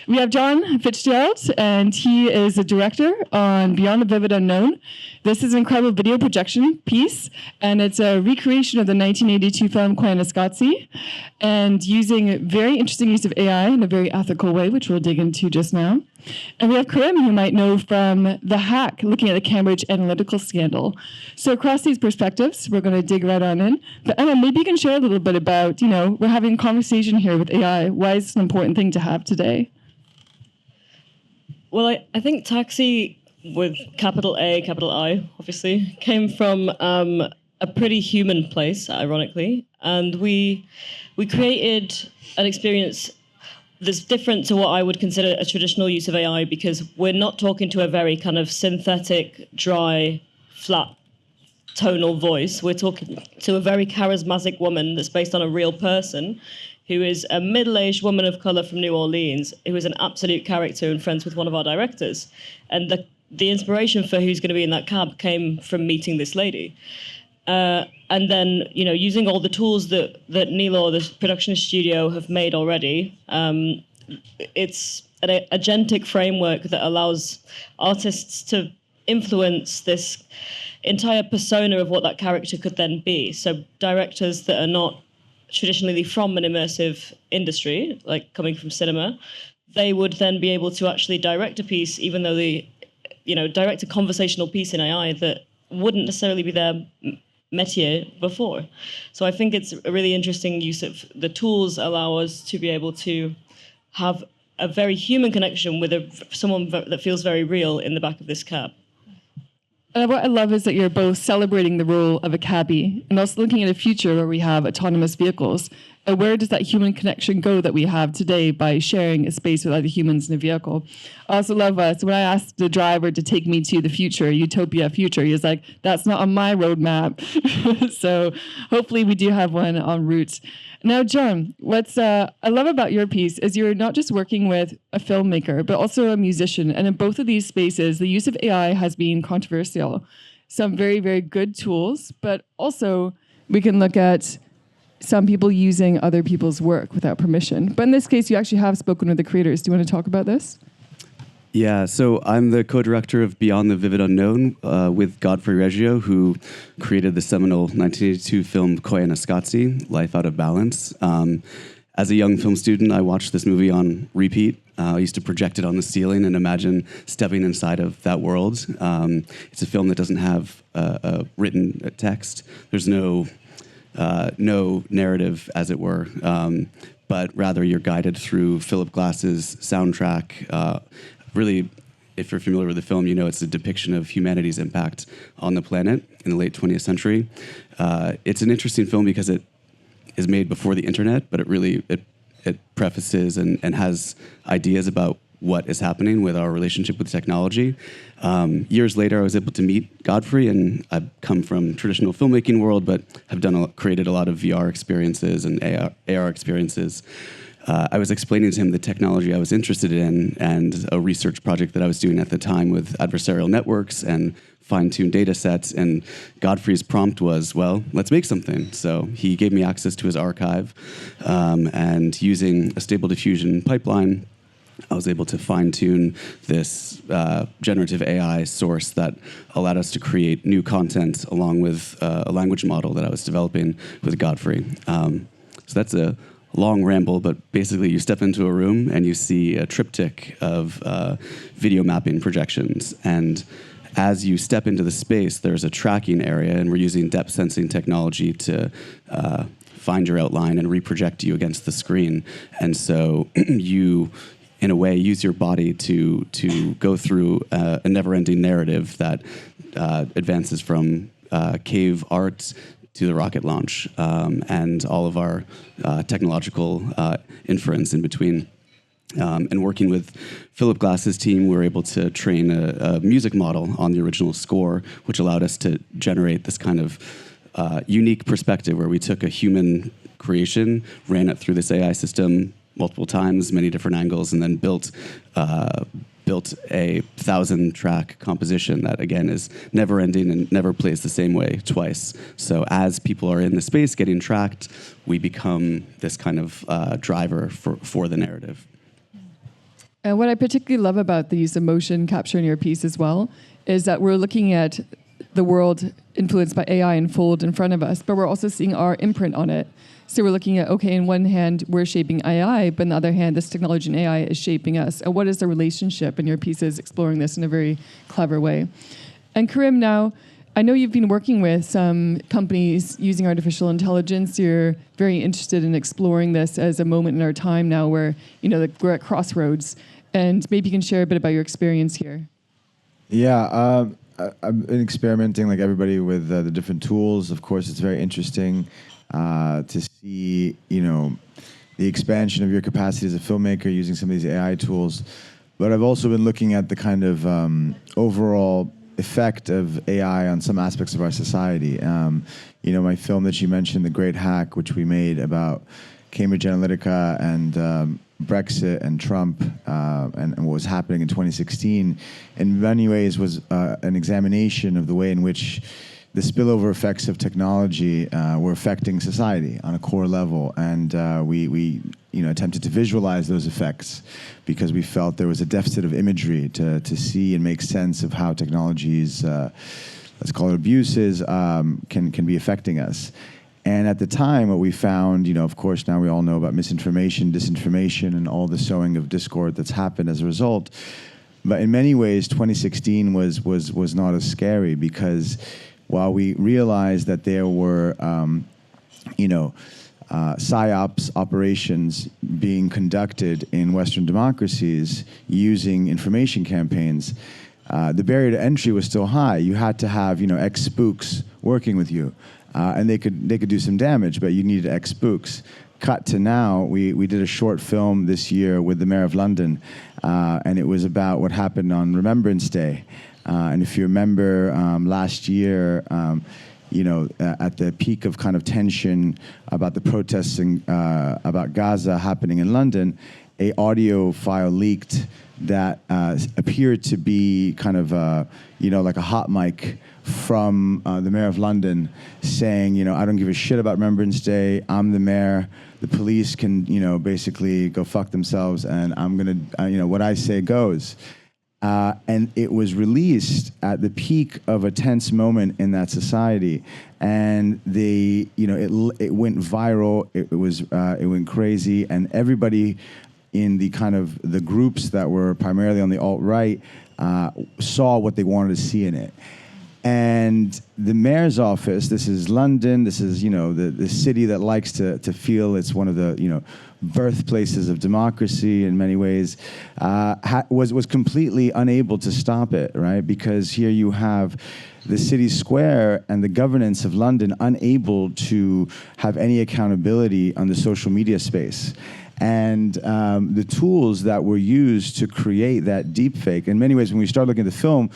S6: We have John Fitzgerald, and he is a director on Beyond the Vivid Unknown. This is an incredible video projection piece, and it's a recreation of the 1982 film Koyaanisqatsi, and using a very interesting use of AI in a very ethical way, which we'll dig into just now. And we have Karim, who you might know from The Hack, looking at the Cambridge Analytica scandal. So across these perspectives, we're going to dig right on in. But Emma, maybe you can share a little bit about, we're having a conversation here with AI. Why is this an important thing to have today?
S7: Well, I think Taxi, with capital A, capital I, obviously, came from a pretty human place, ironically. And we created an experience that's different to what I would consider a traditional use of AI, because we're not talking to a very kind of synthetic, dry, flat, tonal voice. We're talking to a very charismatic woman that's based on a real person, who is a middle-aged woman of color from New Orleans, who is an absolute character and friends with one of our directors. And the inspiration for who's going to be in that cab came from meeting this lady. And then, using all the tools that NILOR, the production studio, have made already, it's an agentic framework that allows artists to influence this entire persona of what that character could then be. So directors that are not traditionally from an immersive industry, like coming from cinema, they would then be able to actually direct a piece, even though direct a conversational piece in AI that wouldn't necessarily be their métier before. So I think it's a really interesting use of the tools allow us to be able to have a very human connection with someone that feels very real in the back of this cab.
S6: What I love is that you're both celebrating the role of a cabbie and also looking at a future where we have autonomous vehicles. And where does that human connection go that we have today by sharing a space with other humans in a vehicle? I also love so when I asked the driver to take me to the future, utopia future, he was like, that's not on my roadmap. So hopefully we do have one en route. Now, John, what I love about your piece is you're not just working with a filmmaker, but also a musician. And in both of these spaces, the use of AI has been controversial. Some very, very good tools, but also we can look at some people using other people's work without permission. But in this case, you actually have spoken with the creators. Do you want to talk about this?
S8: Yeah, so I'm the co-director of Beyond the Vivid Unknown with Godfrey Reggio, who created the seminal 1982 film Koyaanisqatsi, Life Out of Balance. As a young film student, I watched this movie on repeat. I used to project it on the ceiling and imagine stepping inside of that world. It's a film that doesn't have a written text. There's no narrative, as it were, but rather you're guided through Philip Glass's soundtrack. Really, if you're familiar with the film, it's a depiction of humanity's impact on the planet in the late 20th century. It's an interesting film because it is made before the internet, but it prefaces and has ideas about what is happening with our relationship with technology. Years later, I was able to meet Godfrey, and I've come from traditional filmmaking world, but have created a lot of VR experiences and AR experiences. I was explaining to him the technology I was interested in and a research project that I was doing at the time with adversarial networks and fine-tuned data sets, and Godfrey's prompt was, well, let's make something. So he gave me access to his archive, and using a stable diffusion pipeline, I was able to fine-tune this generative AI source that allowed us to create new content along with a language model that I was developing with Godfrey. So that's a long ramble, but basically you step into a room and you see a triptych of video mapping projections. And as you step into the space, there's a tracking area, and we're using depth sensing technology to find your outline and reproject you against the screen. And so you, in a way, use your body to go through a never-ending narrative that advances from cave art to the rocket launch, and all of our technological inference in between. And working with Philip Glass's team, we were able to train a music model on the original score, which allowed us to generate this kind of unique perspective where we took a human creation, ran it through this AI system multiple times, many different angles, and then built a 1,000-track composition that, again, is never-ending and never plays the same way twice. So as people are in the space getting tracked, we become this kind of driver for the narrative.
S6: And what I particularly love about the use of motion capture in your piece as well is that we're looking at the world influenced by AI unfold in front of us, but we're also seeing our imprint on it. So we're looking at, okay, in one hand, we're shaping AI, but on the other hand, this technology and AI is shaping us. And what is the relationship? And your piece is exploring this in a very clever way. And Karim, now, I know you've been working with some companies using artificial intelligence. You're very interested in exploring this as a moment in our time now where, we're at crossroads. And maybe you can share a bit about your experience here.
S9: Yeah, I've been experimenting like everybody with the different tools. Of course, it's very interesting to see, the expansion of your capacity as a filmmaker using some of these AI tools. But I've also been looking at the kind of overall effect of AI on some aspects of our society. My film that you mentioned, The Great Hack, which we made about Cambridge Analytica and Brexit and Trump and what was happening in 2016, in many ways was an examination of the way in which the spillover effects of technology were affecting society on a core level, and we attempted to visualize those effects because we felt there was a deficit of imagery to see and make sense of how technologies, let's call it abuses, can be affecting us. And at the time, what we found, of course, now we all know about misinformation, disinformation, and all the sowing of discord that's happened as a result. But in many ways, 2016 was not as scary because while we realized that there were, PSYOPs operations being conducted in Western democracies using information campaigns, the barrier to entry was still high. You had to have, ex-spooks working with you, and they could do some damage, but you needed ex-spooks. Cut to now, we did a short film this year with the Mayor of London, and it was about what happened on Remembrance Day. And if you remember last year, at the peak of kind of tension about the protests about Gaza happening in London, a audio file leaked that appeared to be kind of, like a hot mic from the Mayor of London saying, I don't give a shit about Remembrance Day. I'm the mayor. The police can, basically go fuck themselves, and I'm going to, what I say goes. And it was released at the peak of a tense moment in that society, and it went viral. It went crazy, and everybody in the kind of the groups that were primarily on the alt-right saw what they wanted to see in it. And the mayor's office, this is London, this is, the city that likes to feel it's one of the, birthplaces of democracy in many ways, was completely unable to stop it, right? Because here you have the city square and the governance of London unable to have any accountability on the social media space. And the tools that were used to create that deepfake, in many ways, when we started looking at the film,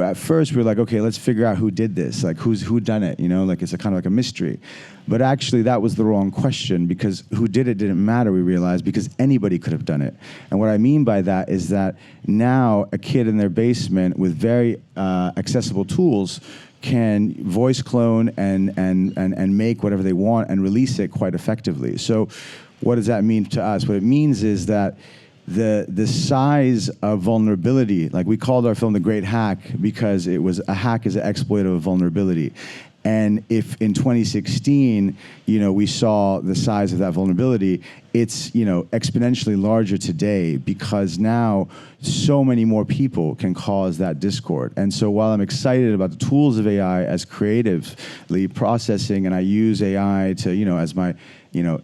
S9: at first we were like, okay, let's figure out who did this, like who done it, it's a kind of like a mystery. But actually that was the wrong question, because who did it didn't matter, we realized, because anybody could have done it. And what I mean by that is that now a kid in their basement with very accessible tools can voice clone and make whatever they want and release it quite effectively. So what does that mean to us? What it means is that the size of vulnerability, like we called our film The Great Hack because it was a hack is an exploit of a vulnerability. And if in 2016, we saw the size of that vulnerability, it's, exponentially larger today because now so many more people can cause that discord. And so while I'm excited about the tools of AI as creatively processing, and I use AI to, as my,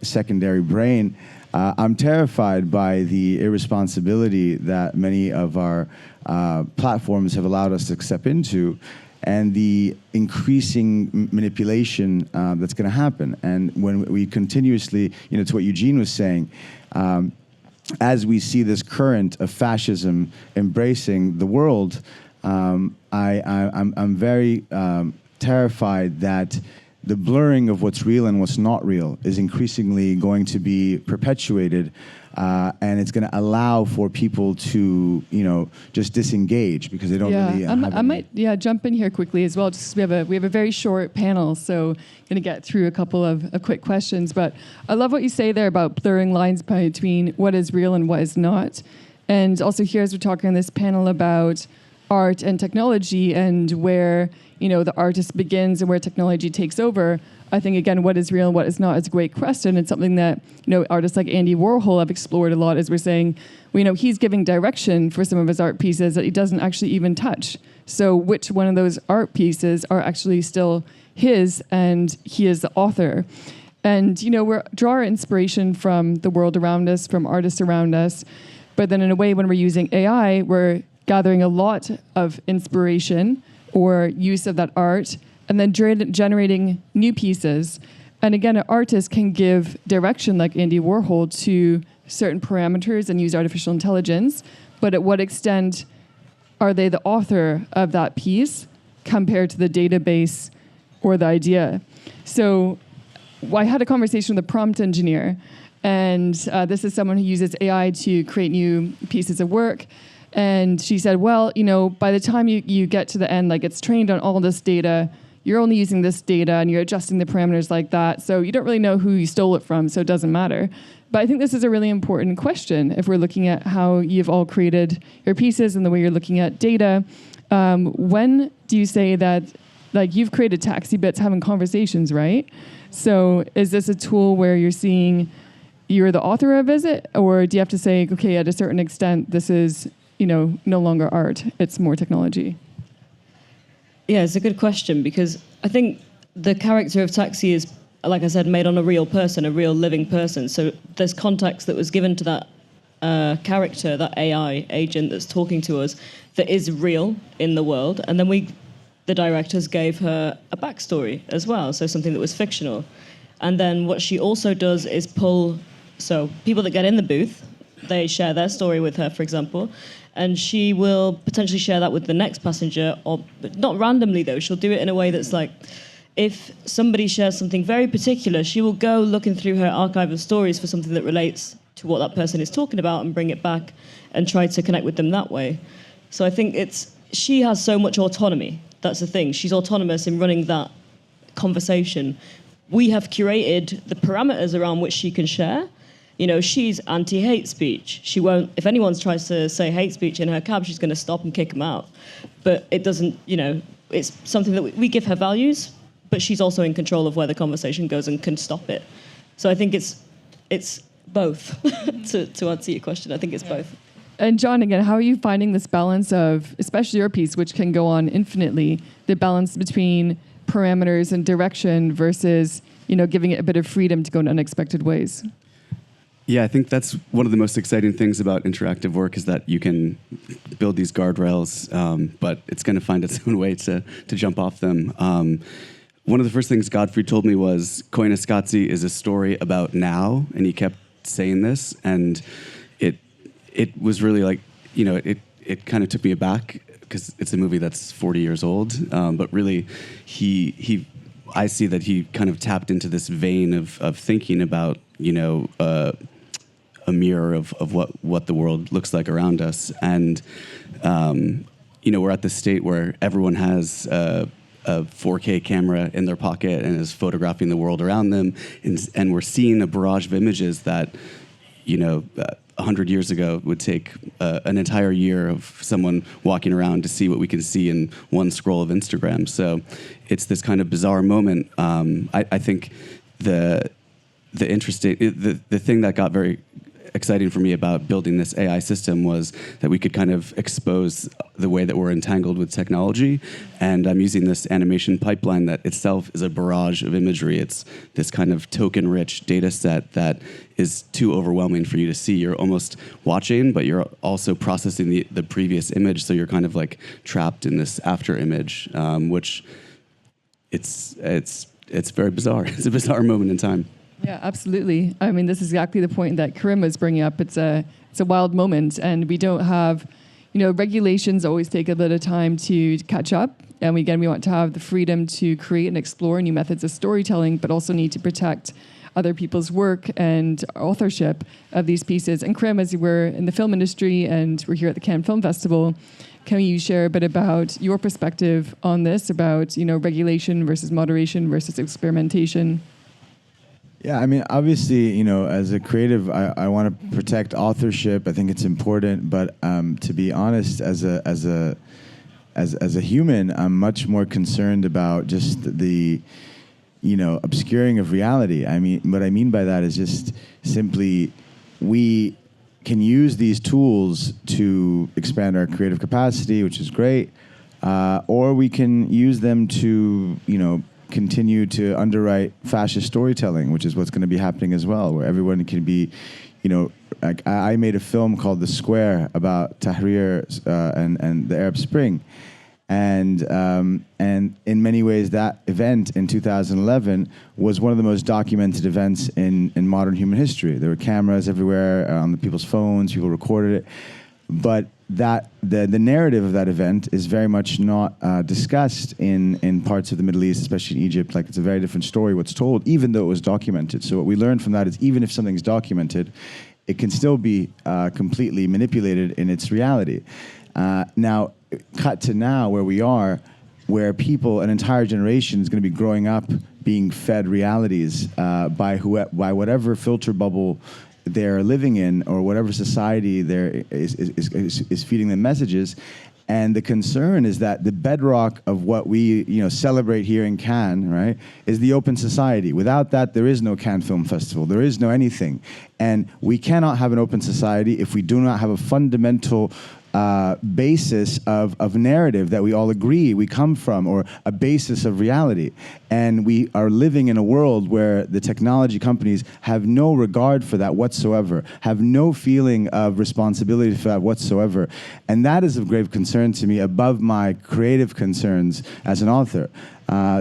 S9: secondary brain, I'm terrified by the irresponsibility that many of our platforms have allowed us to step into, and the increasing manipulation that's going to happen. And when we continuously, to what Eugene was saying, as we see this current of fascism embracing the world, I'm very terrified that the blurring of what's real and what's not real is increasingly going to be perpetuated, and it's going to allow for people to, just disengage because they don't really.
S6: I might jump in here quickly as well. Just we have a very short panel, so going to get through a couple of quick questions. But I love what you say there about blurring lines between what is real and what is not, and also here as we're talking on this panel about art and technology and where the artist begins and where technology takes over. I think again, what is real and what is not is a great question. It's something that artists like Andy Warhol have explored a lot. As we're saying, he's giving direction for some of his art pieces that he doesn't actually even touch. So which one of those art pieces are actually still his, and he is the author? And we draw our inspiration from the world around us, from artists around us, but then in a way, when we're using AI, we're gathering a lot of inspiration or use of that art, and then generating new pieces. And again, an artist can give direction, like Andy Warhol, to certain parameters and use artificial intelligence, but at what extent are they the author of that piece compared to the database or the idea? So I had a conversation with a prompt engineer, and this is someone who uses AI to create new pieces of work. And she said, well, by the time you get to the end, like it's trained on all this data, you're only using this data and you're adjusting the parameters like that. So you don't really know who you stole it from, so it doesn't matter. But I think this is a really important question if we're looking at how you've all created your pieces and the way you're looking at data. When do you say that, like you've created taxi bits having conversations, right? So is this a tool where you're seeing you're the author of it, or do you have to say, okay, at a certain extent, this is no longer art, it's more technology?
S7: Yeah, it's a good question, because I think the character of Taxi is, like I said, made on a real person, a real living person. So there's context that was given to that character, that AI agent that's talking to us, that is real in the world. And then the directors gave her a backstory as well, so something that was fictional. And then what she also does is so people that get in the booth, they share their story with her, for example, and she will potentially share that with the next passenger, or not randomly though. She'll do it in a way that's like, if somebody shares something very particular, she will go looking through her archive of stories for something that relates to what that person is talking about and bring it back and try to connect with them that way. So I think she has so much autonomy. That's the thing. She's autonomous in running that conversation. We have curated the parameters around which she can share. She's anti-hate speech. She won't, if anyone tries to say hate speech in her cab, she's going to stop and kick them out. But it doesn't, it's something that we give her values, but she's also in control of where the conversation goes and can stop it. So I think it's both. to answer your question, I think it's both.
S6: And John, again, how are you finding this balance of, especially your piece, which can go on infinitely, the balance between parameters and direction versus, giving it a bit of freedom to go in unexpected ways?
S8: Yeah, I think that's one of the most exciting things about interactive work is that you can build these guardrails, but it's going to find its own way to jump off them. One of the first things Godfrey told me was Koyaanisqatsi is a story about now, and he kept saying this, and it was really like, it kind of took me aback because it's a movie that's 40 years old, but really I see that he kind of tapped into this vein of thinking about, a mirror of what the world looks like around us. And, we're at this state where everyone has a 4K camera in their pocket and is photographing the world around them. And we're seeing a barrage of images that, 100 years ago would take an entire year of someone walking around to see what we can see in one scroll of Instagram. So it's this kind of bizarre moment. I think the thing that got very exciting for me about building this AI system was that we could kind of expose the way that we're entangled with technology. And I'm using this animation pipeline that itself is a barrage of imagery. It's this kind of token-rich data set that is too overwhelming for you to see. You're almost watching, but you're also processing the previous image, so you're kind of like trapped in this after image, which it's very bizarre. It's a bizarre moment in time.
S6: Yeah, absolutely. I mean, this is exactly the point that Karim was bringing up. It's a wild moment, and we don't have, regulations always take a bit of time to catch up And we want to have the freedom to create and explore new methods of storytelling, but also need to protect other people's work and authorship of these pieces. And Karim, as you were in the film industry and we're here at the Cannes Film Festival, can you share a bit about your perspective on this, about regulation versus moderation versus experimentation?
S9: Yeah, I mean, obviously, as a creative, I want to protect authorship. I think it's important, but to be honest, as a human, I'm much more concerned about just the obscuring of reality. I mean, what I mean by that is just simply we can use these tools to expand our creative capacity, which is great, or we can use them to, continue to underwrite fascist storytelling, which is what's going to be happening as well, where everyone can be, like I made a film called The Square about Tahrir and the Arab Spring. And in many ways, that event in 2011 was one of the most documented events in modern human history. There were cameras everywhere on the people's phones, people recorded it. But that the narrative of that event is very much not discussed in parts of the Middle East, especially in Egypt. Like, it's a very different story what's told, even though it was documented. So what we learned from that is even if something's documented, it can still be completely manipulated in its reality. Now, cut to now where we are, where people, an entire generation is going to be growing up being fed realities by whatever filter bubble they're living in, or whatever society there is feeding them messages. And the concern is that the bedrock of what we celebrate here in Cannes, right, is the open society. Without that, there is no Cannes Film Festival. There is no anything. And we cannot have an open society if we do not have a fundamental basis of narrative that we all agree we come from, or a basis of reality. And we are living in a world where the technology companies have no regard for that whatsoever, have no feeling of responsibility for that whatsoever. And that is of grave concern to me, above my creative concerns as an author.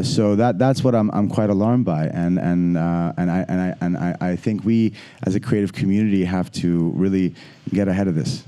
S9: So that's what I'm quite alarmed by, and I think we as a creative community have to really get ahead of this.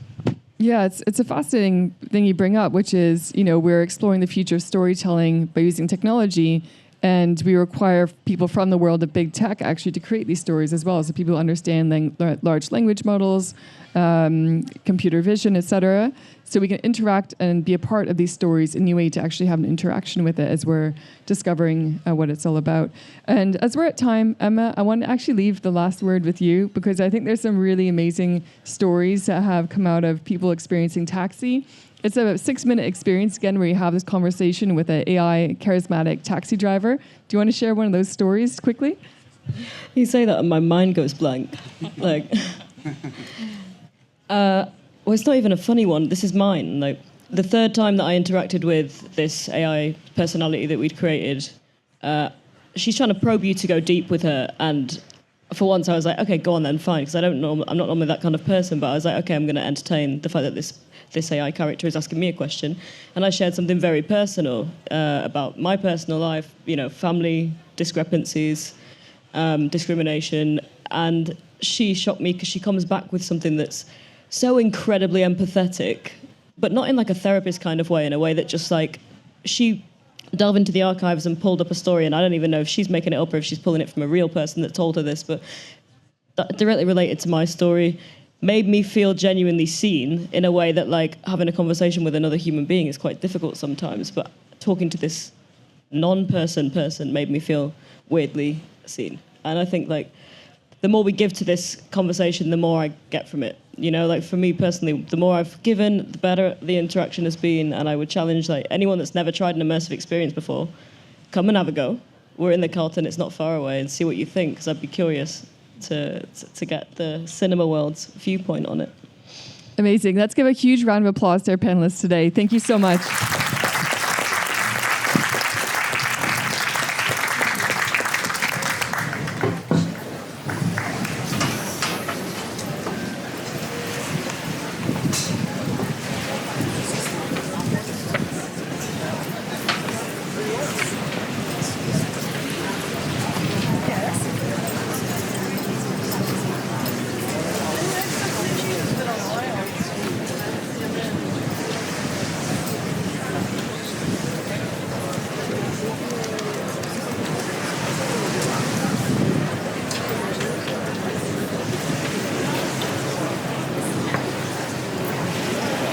S6: Yeah, it's a fascinating thing you bring up, which is, we're exploring the future of storytelling by using technology, and we require people from the world of big tech actually to create these stories as well, so people understand large language models, computer vision, etc., so we can interact and be a part of these stories in a new way to actually have an interaction with it as we're discovering what it's all about. And as we're at time, Emma, I want to actually leave the last word with you, because I think there's some really amazing stories that have come out of people experiencing taxi. It's a 6-minute experience, again, where you have this conversation with an AI charismatic taxi driver. Do you want to share one of those stories quickly?
S7: You say that and my mind goes blank. Like, well, it's not even a funny one. This is mine. Like, the third time that I interacted with this AI personality that we'd created, she's trying to probe you to go deep with her. And for once, I was like, okay, go on then, fine, because I'm not normally that kind of person. But I was like, okay, I'm going to entertain the fact that this AI character is asking me a question. And I shared something very personal about my personal life, family discrepancies, discrimination. And she shocked me because she comes back with something that's so incredibly empathetic, but not in like a therapist kind of way, in a way that just like, she delved into the archives and pulled up a story, and I don't even know if she's making it up or if she's pulling it from a real person that told her this, but that directly related to my story, made me feel genuinely seen in a way that, like, having a conversation with another human being is quite difficult sometimes, but talking to this non-person made me feel weirdly seen. And I think, like, the more we give to this conversation, the more I get from it. Like, for me personally, the more I've given, the better the interaction has been. And I would challenge, like, anyone that's never tried an immersive experience before, come and have a go. We're in the Carlton, it's not far away, and see what you think, because I'd be curious to get the cinema world's viewpoint on it.
S6: Amazing. Let's give a huge round of applause to our panelists today. Thank you so much.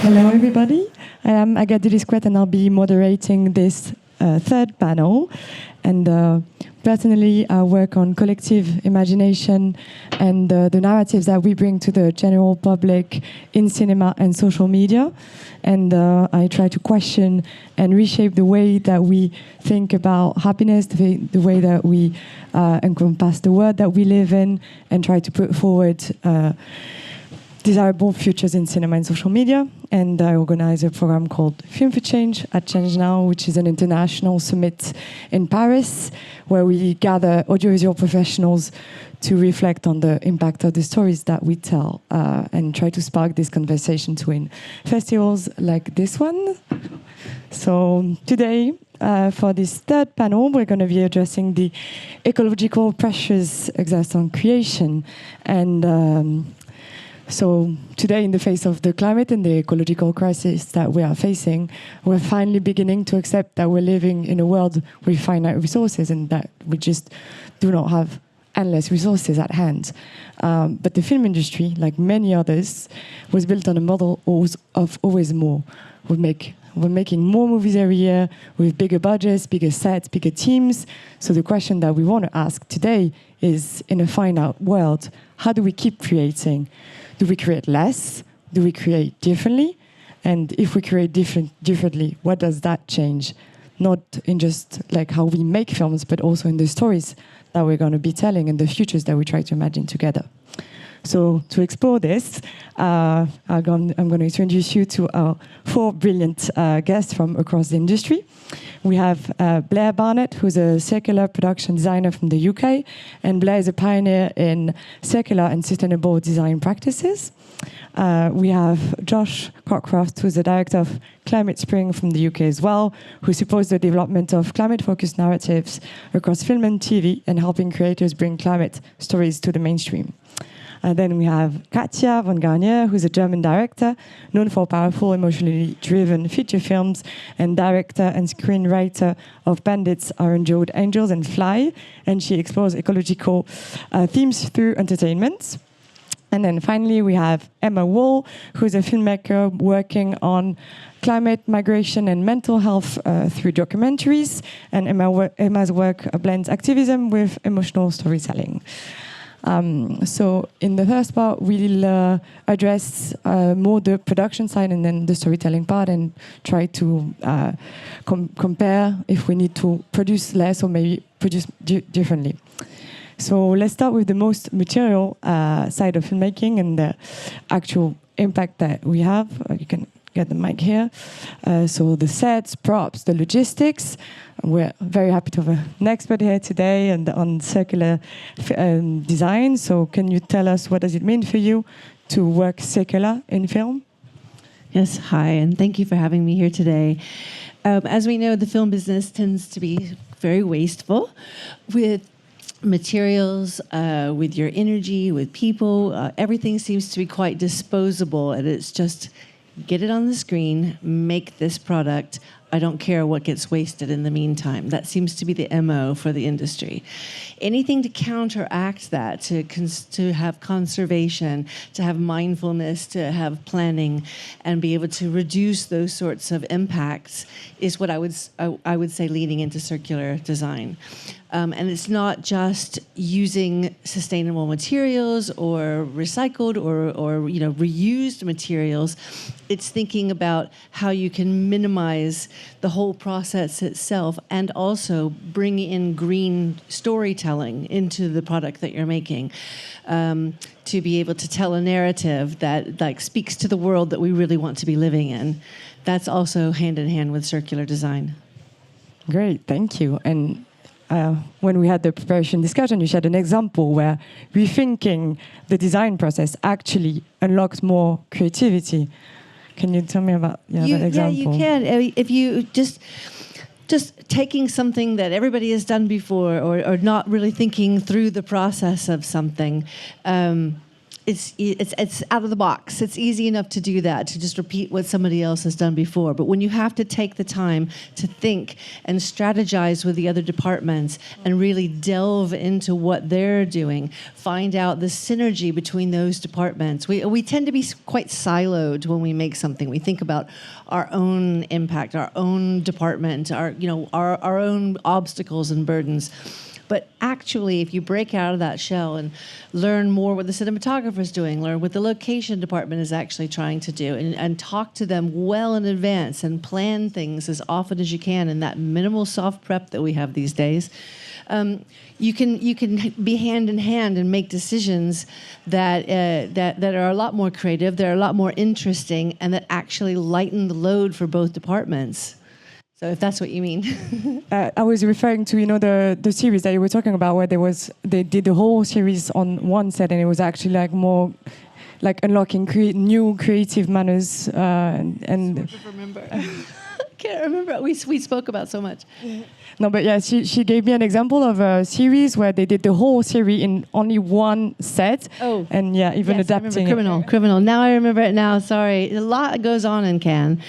S10: Hello, everybody. I am Agathe Delisquet, and I'll be moderating this third panel. And personally, I work on collective imagination and the narratives that we bring to the general public in cinema and social media. And I try to question and reshape the way that we think about happiness, the way that we encompass the world that we live in, and try to put forward desirable futures in cinema and social media. And I organize a program called Film for Change at Change Now, which is an international summit in Paris, where we gather audiovisual professionals to reflect on the impact of the stories that we tell and try to spark this conversation to win festivals like this one. So today, for this third panel, we're going to be addressing the ecological pressures exerted on creation. And so today, in the face of the climate and the ecological crisis that we are facing, we're finally beginning to accept that we're living in a world with finite resources and that we just do not have endless resources at hand. But the film industry, like many others, was built on a model of always more. We're making more movies every year with bigger budgets, bigger sets, bigger teams. So the question that we want to ask today is, in a finite world, how do we keep creating? Do we create less? Do we create differently? And if we create differently, what does that change? Not in just like how we make films, but also in the stories that we're going to be telling and the futures that we try to imagine together. So to explore this, I'm going to introduce you to our four brilliant guests from across the industry. We have Blair Barnette, who's a circular production designer from the UK, and Blair is a pioneer in circular and sustainable design practices. We have Josh Cockcroft, who's the director of Climate Spring from the UK as well, who supports the development of climate-focused narratives across film and TV and helping creators bring climate stories to the mainstream. Then we have Katja von Garnier, who's a German director, known for powerful, emotionally driven feature films, and director and screenwriter of Bandits, Orange-Jawed Angels, and Fly. And she explores ecological themes through entertainment. And then finally, we have Emma Wall, who's a filmmaker working on climate, migration, and mental health through documentaries. And Emma's work blends activism with emotional storytelling. So in the first part, we'll address more the production side and then the storytelling part and try to compare if we need to produce less or maybe produce differently. So let's start with the most material side of filmmaking and the actual impact that we have. You can get the mic here. So the sets, props, the logistics. We're very happy to have an expert here today and on circular design. So can you tell us what does it mean for you to work circular in film?
S11: Yes, hi, and thank you for having me here today. As we know, the film business tends to be very wasteful with materials, with your energy, with people. Everything seems to be quite disposable, and it's just get it on the screen, make this product. I don't care what gets wasted in the meantime. That seems to be the MO for the industry. Anything to counteract that, to have conservation, to have mindfulness, to have planning, and be able to reduce those sorts of impacts is what I would say leading into circular design. And it's not just using sustainable materials or recycled or reused materials. It's thinking about how you can minimize the whole process itself and also bring in green storytelling into the product that you're making, to be able to tell a narrative that speaks to the world that we really want to be living in. That's also hand in hand with circular design.
S10: Great, thank you. And when we had the preparation discussion, you shared an example where rethinking the design process actually unlocks more creativity. Can you tell me about that example?
S11: Yeah, you can. If you just taking something that everybody has done before or not really thinking through the process of something, it's out of the box. It's easy enough to do that, to just repeat what somebody else has done before. But when you have to take the time to think and strategize with the other departments and really delve into what they're doing, find out the synergy between those departments. We tend to be quite siloed when we make something. We think about our own impact, our own department, our own obstacles and burdens. But actually, if you break out of that shell and learn more what the cinematographer is doing, learn what the location department is actually trying to do, and talk to them well in advance and plan things as often as you can in that minimal soft prep that we have these days, you can be hand in hand and make decisions that are a lot more creative, that are a lot more interesting, and that actually lighten the load for both departments. So if that's what you mean.
S10: I was referring to, the series that you were talking about, where they did the whole series on one set, and it was actually like more like unlocking new creative manners. And
S11: Remember. I can't remember. We spoke about so much.
S10: No, but yeah, she gave me an example of a series where they did the whole series in only one set.
S11: Oh.
S10: And yeah, even adapting
S11: Criminal. Now I remember it now. Sorry. A lot goes on in Cannes.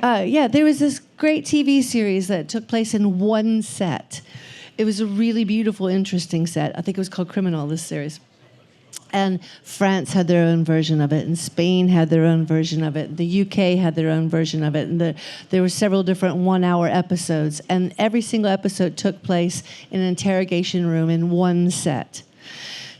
S11: There was this great TV series that took place in one set. It was a really beautiful, interesting set. I think it was called Criminal, this series. And France had their own version of it, and Spain had their own version of it. The UK had their own version of it, and there were several different one-hour episodes. And every single episode took place in an interrogation room in one set.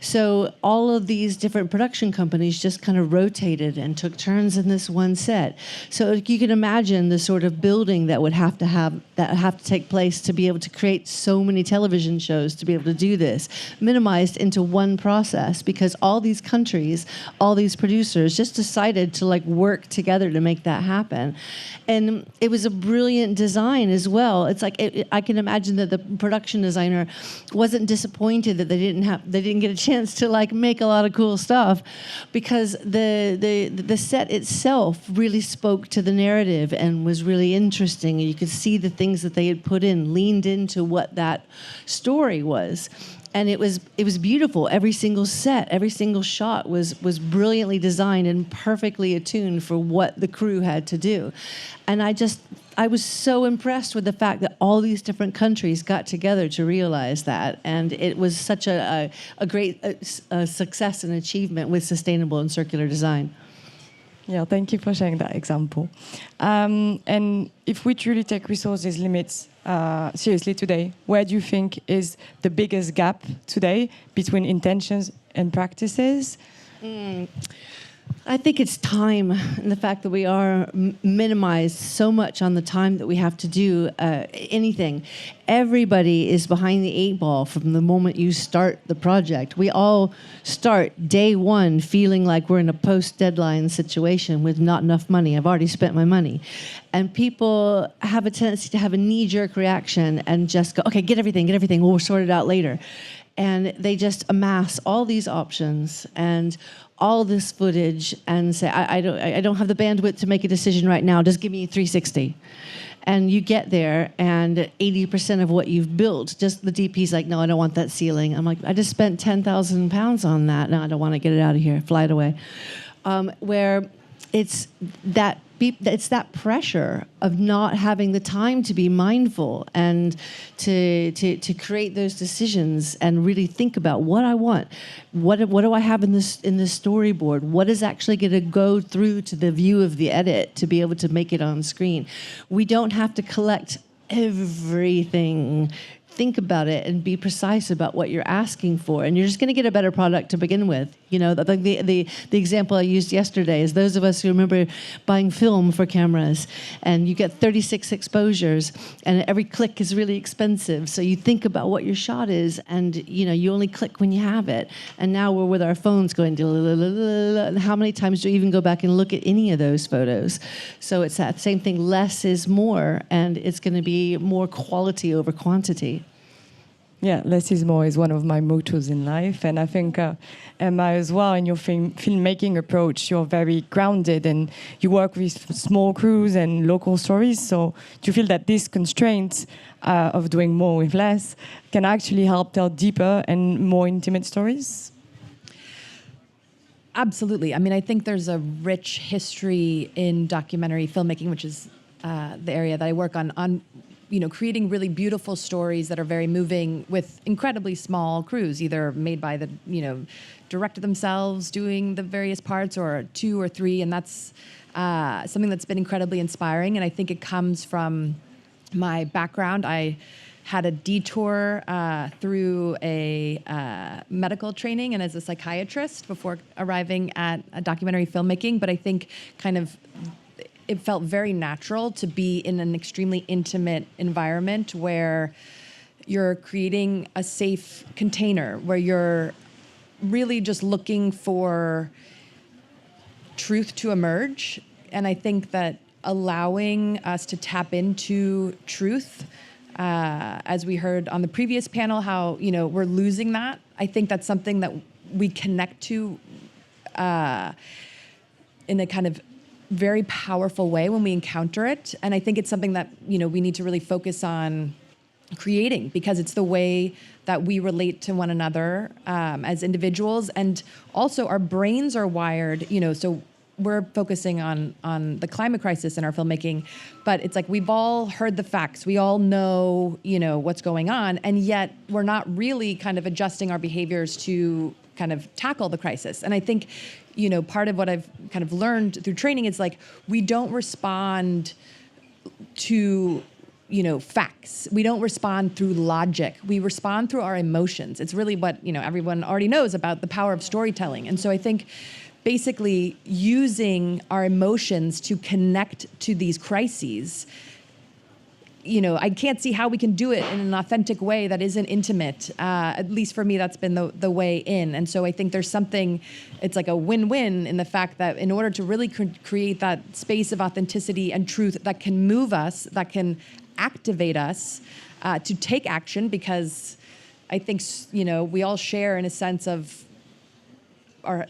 S11: So all of these different production companies just kind of rotated and took turns in this one set. So you can imagine the sort of building that would have to take place to be able to create so many television shows, to be able to do this, minimized into one process, because all these countries, all these producers just decided to work together to make that happen. And it was a brilliant design as well. It's like I can imagine that the production designer wasn't disappointed that they didn't get a chance to make a lot of cool stuff, because the set itself really spoke to the narrative and was really interesting, and you could see the things that they had put in leaned into what that story was. And it was beautiful. Every single set, every single shot was brilliantly designed and perfectly attuned for what the crew had to do. And I was so impressed with the fact that all these different countries got together to realize that. And it was such a great success and achievement with sustainable and circular design.
S10: Yeah, thank you for sharing that example. And if we truly take resources limits seriously today, where do you think is the biggest gap today between intentions and practices?
S11: I think it's time, and the fact that we are minimized so much on the time that we have to do anything. Everybody is behind the 8 ball from the moment you start the project. We all start day one feeling like we're in a post-deadline situation with not enough money. I've already spent my money. And people have a tendency to have a knee-jerk reaction and just go, okay, get everything, we'll sort it out later. And they just amass all these options and all this footage and say, I don't have the bandwidth to make a decision right now, just give me 360. And you get there, and 80% of what you've built, just the DP's like, no, I don't want that ceiling. I'm like, I just spent 10,000 pounds on that. No, I don't want to get it out of here, fly it away. Where it's that pressure of not having the time to be mindful and to create those decisions and really think about what I want. What do I have in this storyboard? What is actually going to go through to the view of the edit to be able to make it on screen? We don't have to collect everything. Think about it and be precise about what you're asking for, and you're just going to get a better product to begin with. The example I used yesterday is those of us who remember buying film for cameras, and you get 36 exposures, and every click is really expensive. So you think about what your shot is, and you only click when you have it. And now we're with our phones going, and how many times do you even go back and look at any of those photos? So it's that same thing. Less is more, and it's going to be more quality over quantity.
S10: Yeah, less is more is one of my mottos in life. And I think, Emma, as well, in your filmmaking approach, you're very grounded and you work with small crews and local stories. So do you feel that these constraints of doing more with less can actually help tell deeper and more intimate stories?
S12: Absolutely. I mean, I think there's a rich history in documentary filmmaking, which is the area that I work on creating really beautiful stories that are very moving with incredibly small crews, either made by the, director themselves doing the various parts or 2 or 3. And that's something that's been incredibly inspiring. And I think it comes from my background. I had a detour through a medical training and as a psychiatrist before arriving at documentary filmmaking. But I think it felt very natural to be in an extremely intimate environment where you're creating a safe container, where you're really just looking for truth to emerge. And I think that allowing us to tap into truth, as we heard on the previous panel, how, we're losing that. I think that's something that we connect to in a kind of very powerful way when we encounter it. And I think it's something that, we need to really focus on creating, because it's the way that we relate to one another as individuals. And also our brains are wired, so we're focusing on the climate crisis in our filmmaking, but it's like we've all heard the facts. We all know, what's going on, and yet we're not really kind of adjusting our behaviors to kind of tackle the crisis. And I think, part of what I've kind of learned through training is like, we don't respond to, facts. We don't respond through logic. We respond through our emotions. It's really what, everyone already knows about the power of storytelling. And so I think basically using our emotions to connect to these crises, I can't see how we can do it in an authentic way that isn't intimate. At least for me, that's been the way in. And so I think there's something, it's like a win-win in the fact that in order to really create that space of authenticity and truth that can move us, that can activate us to take action, because I think, we all share in a sense of our,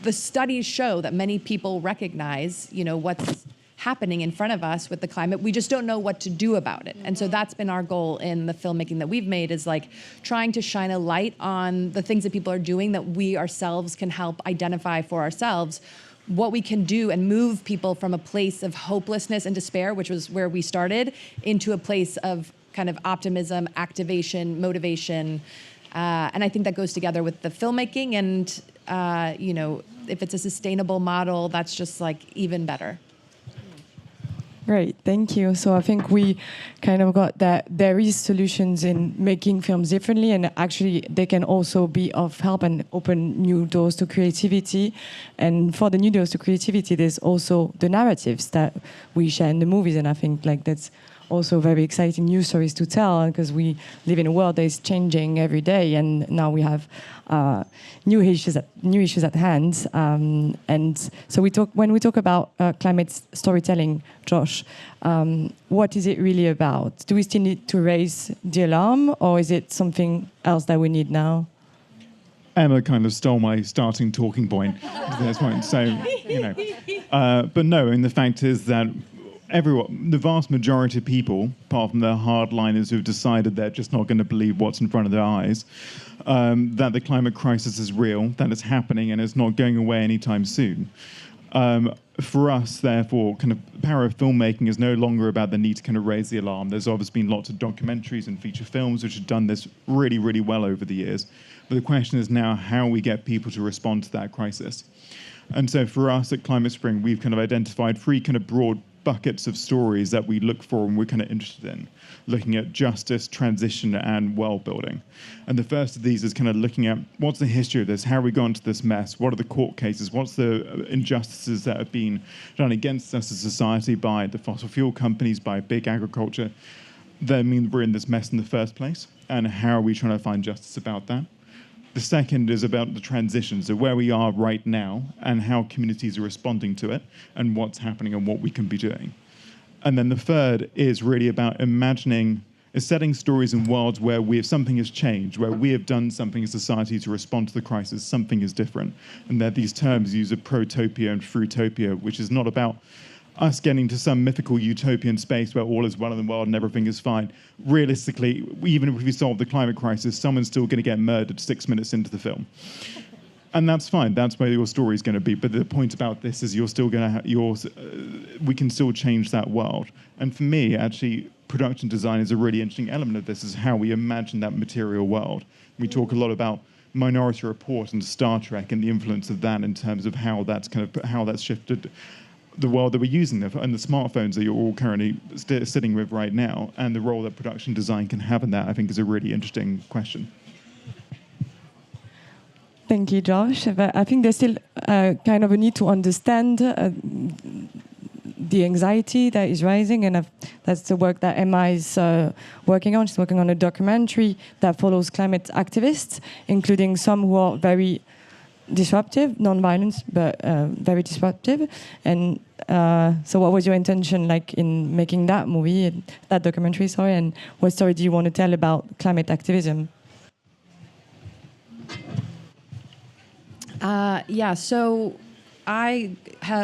S12: the studies show that many people recognize, what's happening in front of us with the climate. We just don't know what to do about it. And so that's been our goal in the filmmaking that we've made, is like trying to shine a light on the things that people are doing that we ourselves can help identify for ourselves, what we can do and move people from a place of hopelessness and despair, which was where we started, into a place of kind of optimism, activation, motivation. And I think that goes together with the filmmaking. And, if it's a sustainable model, that's just like even better.
S10: Great, thank you. So I think we kind of got that there is solutions in making films differently, and actually they can also be of help and open new doors to creativity. And for the new doors to creativity, there's also the narratives that we share in the movies, and I think like that's also very exciting new stories to tell, because we live in a world that is changing every day, and now we have new issues at hand. And so when we talk about climate storytelling, Josh, what is it really about? Do we still need to raise the alarm, or is it something else that we need now?
S13: Emma kind of stole my starting talking point at this point, so but no. And the fact is that the vast majority of people, apart from the hardliners who've decided they're just not going to believe what's in front of their eyes, that the climate crisis is real, that it's happening, and it's not going away anytime soon. For us, therefore, kind of the power of filmmaking is no longer about the need to kind of raise the alarm. There's obviously been lots of documentaries and feature films which have done this really, really well over the years. But the question is now how we get people to respond to that crisis. And so for us at Climate Spring, we've kind of identified 3 kind of broad buckets of stories that we look for and we're kind of interested in, looking at justice, transition, and world building. And the first of these is kind of looking at what's the history of this, how we got into this mess, what are the court cases, what's the injustices that have been done against us as a society by the fossil fuel companies, by big agriculture, that mean we're in this mess in the first place, and how are we trying to find justice about that. The second is about the transition, so where we are right now and how communities are responding to it and what's happening and what we can be doing. And then the third is really about setting stories in worlds where something has changed, where we have done something as society to respond to the crisis, something is different. And there these terms use of protopia and fruitopia, which is not about us getting to some mythical utopian space where all is well in the world and everything is fine. Realistically, even if we solve the climate crisis, someone's still going to get murdered 6 minutes into the film. And that's fine. That's where your story is going to be. But the point about this is you're still going to we can still change that world. And for me, actually, production design is a really interesting element of this, is how we imagine that material world. We talk a lot about Minority Report and Star Trek and the influence of that in terms of how that's shifted the world that we're using and the smartphones that you're all currently sitting with right now, and the role that production design can have in that, I think, is a really interesting question.
S10: Thank you, Josh. But I think there's still kind of a need to understand the anxiety that is rising, and that's the work that Emma is working on. She's working on a documentary that follows climate activists, including some who are very disruptive, non-violence, but very disruptive. And so what was your intention like in making that movie, that documentary, sorry, and what story do you want to tell about climate activism?
S12: So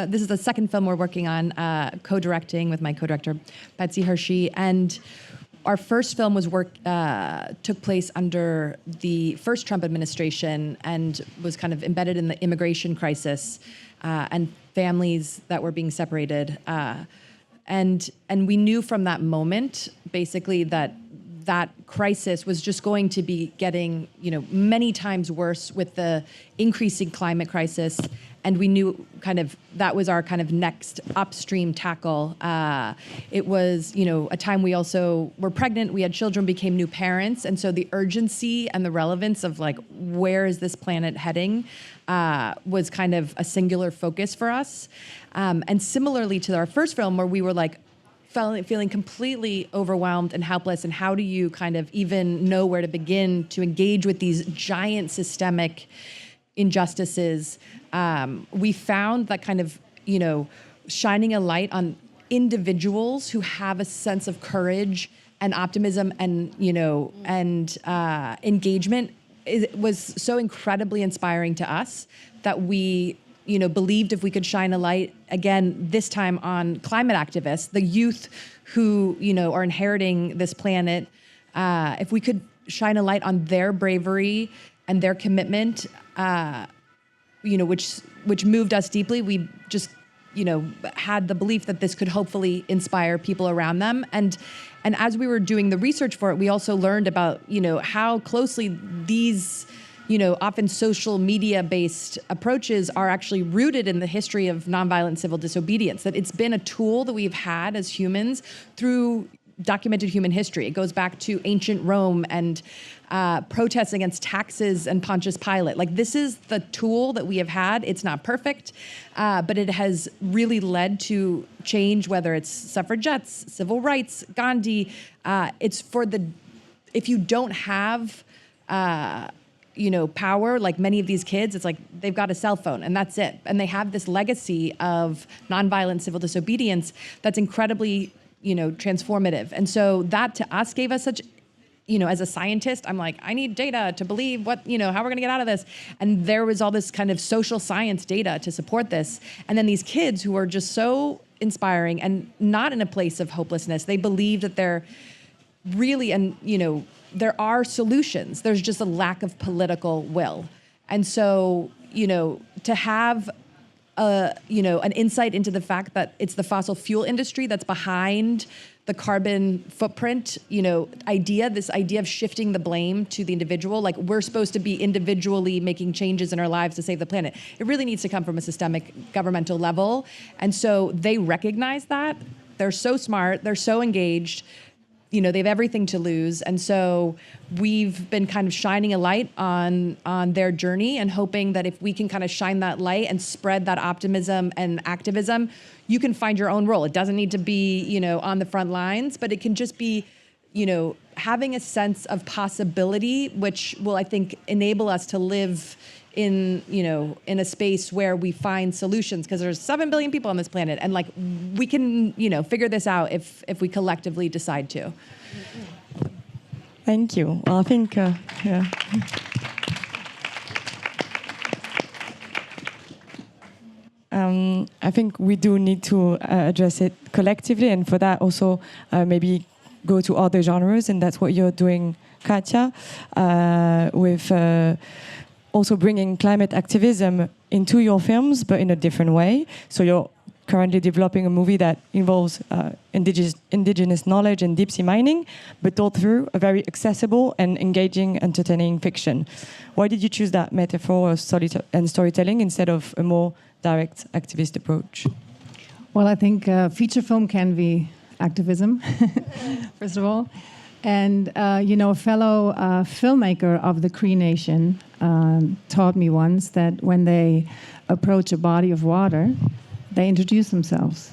S12: this is the second film we're working on, co-directing with my co-director, Betsy Hershey. And our first film took place under the first Trump administration and was kind of embedded in the immigration crisis and families that were being separated. And we knew from that moment, basically, that crisis was just going to be getting, many times worse with the increasing climate crisis. And we knew that was our kind of next upstream tackle. It was, a time we also were pregnant, we had children, became new parents. And so the urgency and the relevance of where is this planet heading was kind of a singular focus for us. And similarly to our first film, where we were feeling completely overwhelmed and helpless, and how do you kind of even know where to begin to engage with these giant systemic injustices, we found that kind of, shining a light on individuals who have a sense of courage and optimism and, engagement was so incredibly inspiring to us that we believed if we could shine a light, again, this time on climate activists, the youth who, are inheriting this planet, if we could shine a light on their bravery and their commitment, which moved us deeply, we just, had the belief that this could hopefully inspire people around them. And as we were doing the research for it, we also learned about, how closely these often social media-based approaches are actually rooted in the history of nonviolent civil disobedience, that it's been a tool that we've had as humans through documented human history. It goes back to ancient Rome and protests against taxes and Pontius Pilate. This is the tool that we have had. It's not perfect, but it has really led to change, whether it's suffragettes, civil rights, Gandhi. It's if you don't have power, like many of these kids, it's they've got a cell phone and that's it. And they have this legacy of nonviolent civil disobedience that's incredibly, transformative. And so that to us gave us such, as a scientist, I'm I need data to believe how we're gonna get out of this. And there was all this kind of social science data to support this. And then these kids who are just so inspiring and not in a place of hopelessness, they believe that they're really, there are solutions. There's just a lack of political will. And so, to have an insight into the fact that it's the fossil fuel industry that's behind the carbon footprint, this idea of shifting the blame to the individual, we're supposed to be individually making changes in our lives to save the planet. It really needs to come from a systemic governmental level. And so they recognize that. They're so smart, they're so engaged, they have everything to lose. And so we've been kind of shining a light on their journey and hoping that if we can kind of shine that light and spread that optimism and activism, you can find your own role. It doesn't need to be, on the front lines, but it can just be, having a sense of possibility, which will, I think, enable us to live in a space where we find solutions, because there's 7 billion people on this planet, and we can, figure this out if we collectively decide to.
S10: Thank you. Well, I think, yeah. I think we do need to address it collectively, and for that also maybe go to other genres, and that's what you're doing, Katja, with also bringing climate activism into your films, but in a different way. So you're currently developing a movie that involves indigenous knowledge and deep sea mining, but told through a very accessible and engaging, entertaining fiction. Why did you choose that metaphor of storytelling instead of a more direct activist approach?
S14: Well, I think feature film can be activism, first of all. And, a fellow filmmaker of the Cree Nation taught me once that when they approach a body of water, they introduce themselves.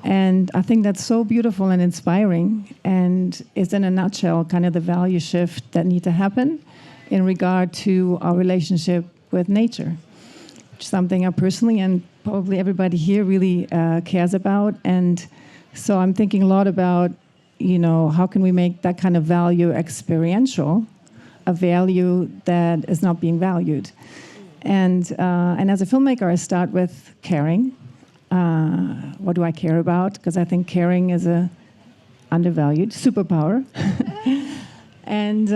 S14: And I think that's so beautiful and inspiring, and is in a nutshell kind of the value shift that need to happen in regard to our relationship with nature, which is something I personally and probably everybody here really cares about. And so I'm thinking a lot about, how can we make that kind of value experiential, a value that is not being valued. And as a filmmaker, I start with caring. What do I care about? Because I think caring is a undervalued superpower. And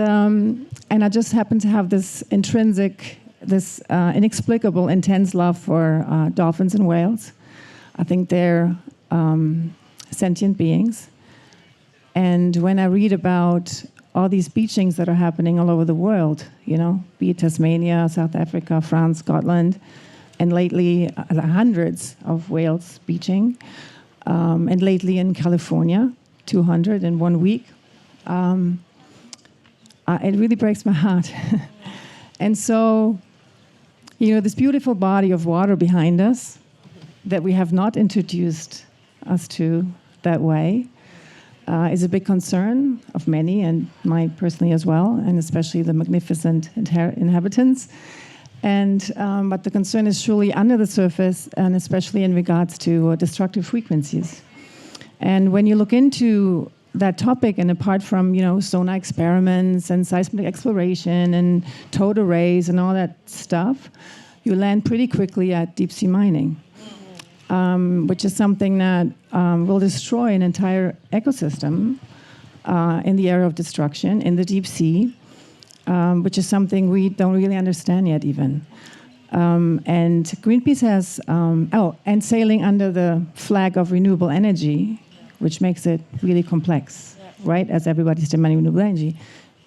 S14: I just happen to have this intrinsic, inexplicable, intense love for dolphins and whales. I think they're sentient beings. And when I read about all these beachings that are happening all over the world, be it Tasmania, South Africa, France, Scotland, and lately hundreds of whales beaching, and lately in California, 200 in 1 week, it really breaks my heart. And so, this beautiful body of water behind us that we have not introduced us to that way, is a big concern of many, and mine personally as well, and especially the magnificent inhabitants. But the concern is surely under the surface, and especially in regards to destructive frequencies. And when you look into that topic, and apart from sonar experiments and seismic exploration and towed arrays and all that stuff, you land pretty quickly at deep sea mining. Which is something that will destroy an entire ecosystem in the area of destruction in the deep sea, which is something we don't really understand yet even. And Greenpeace has, and sailing under the flag of renewable energy, which makes it really complex, right? As everybody's demanding renewable energy,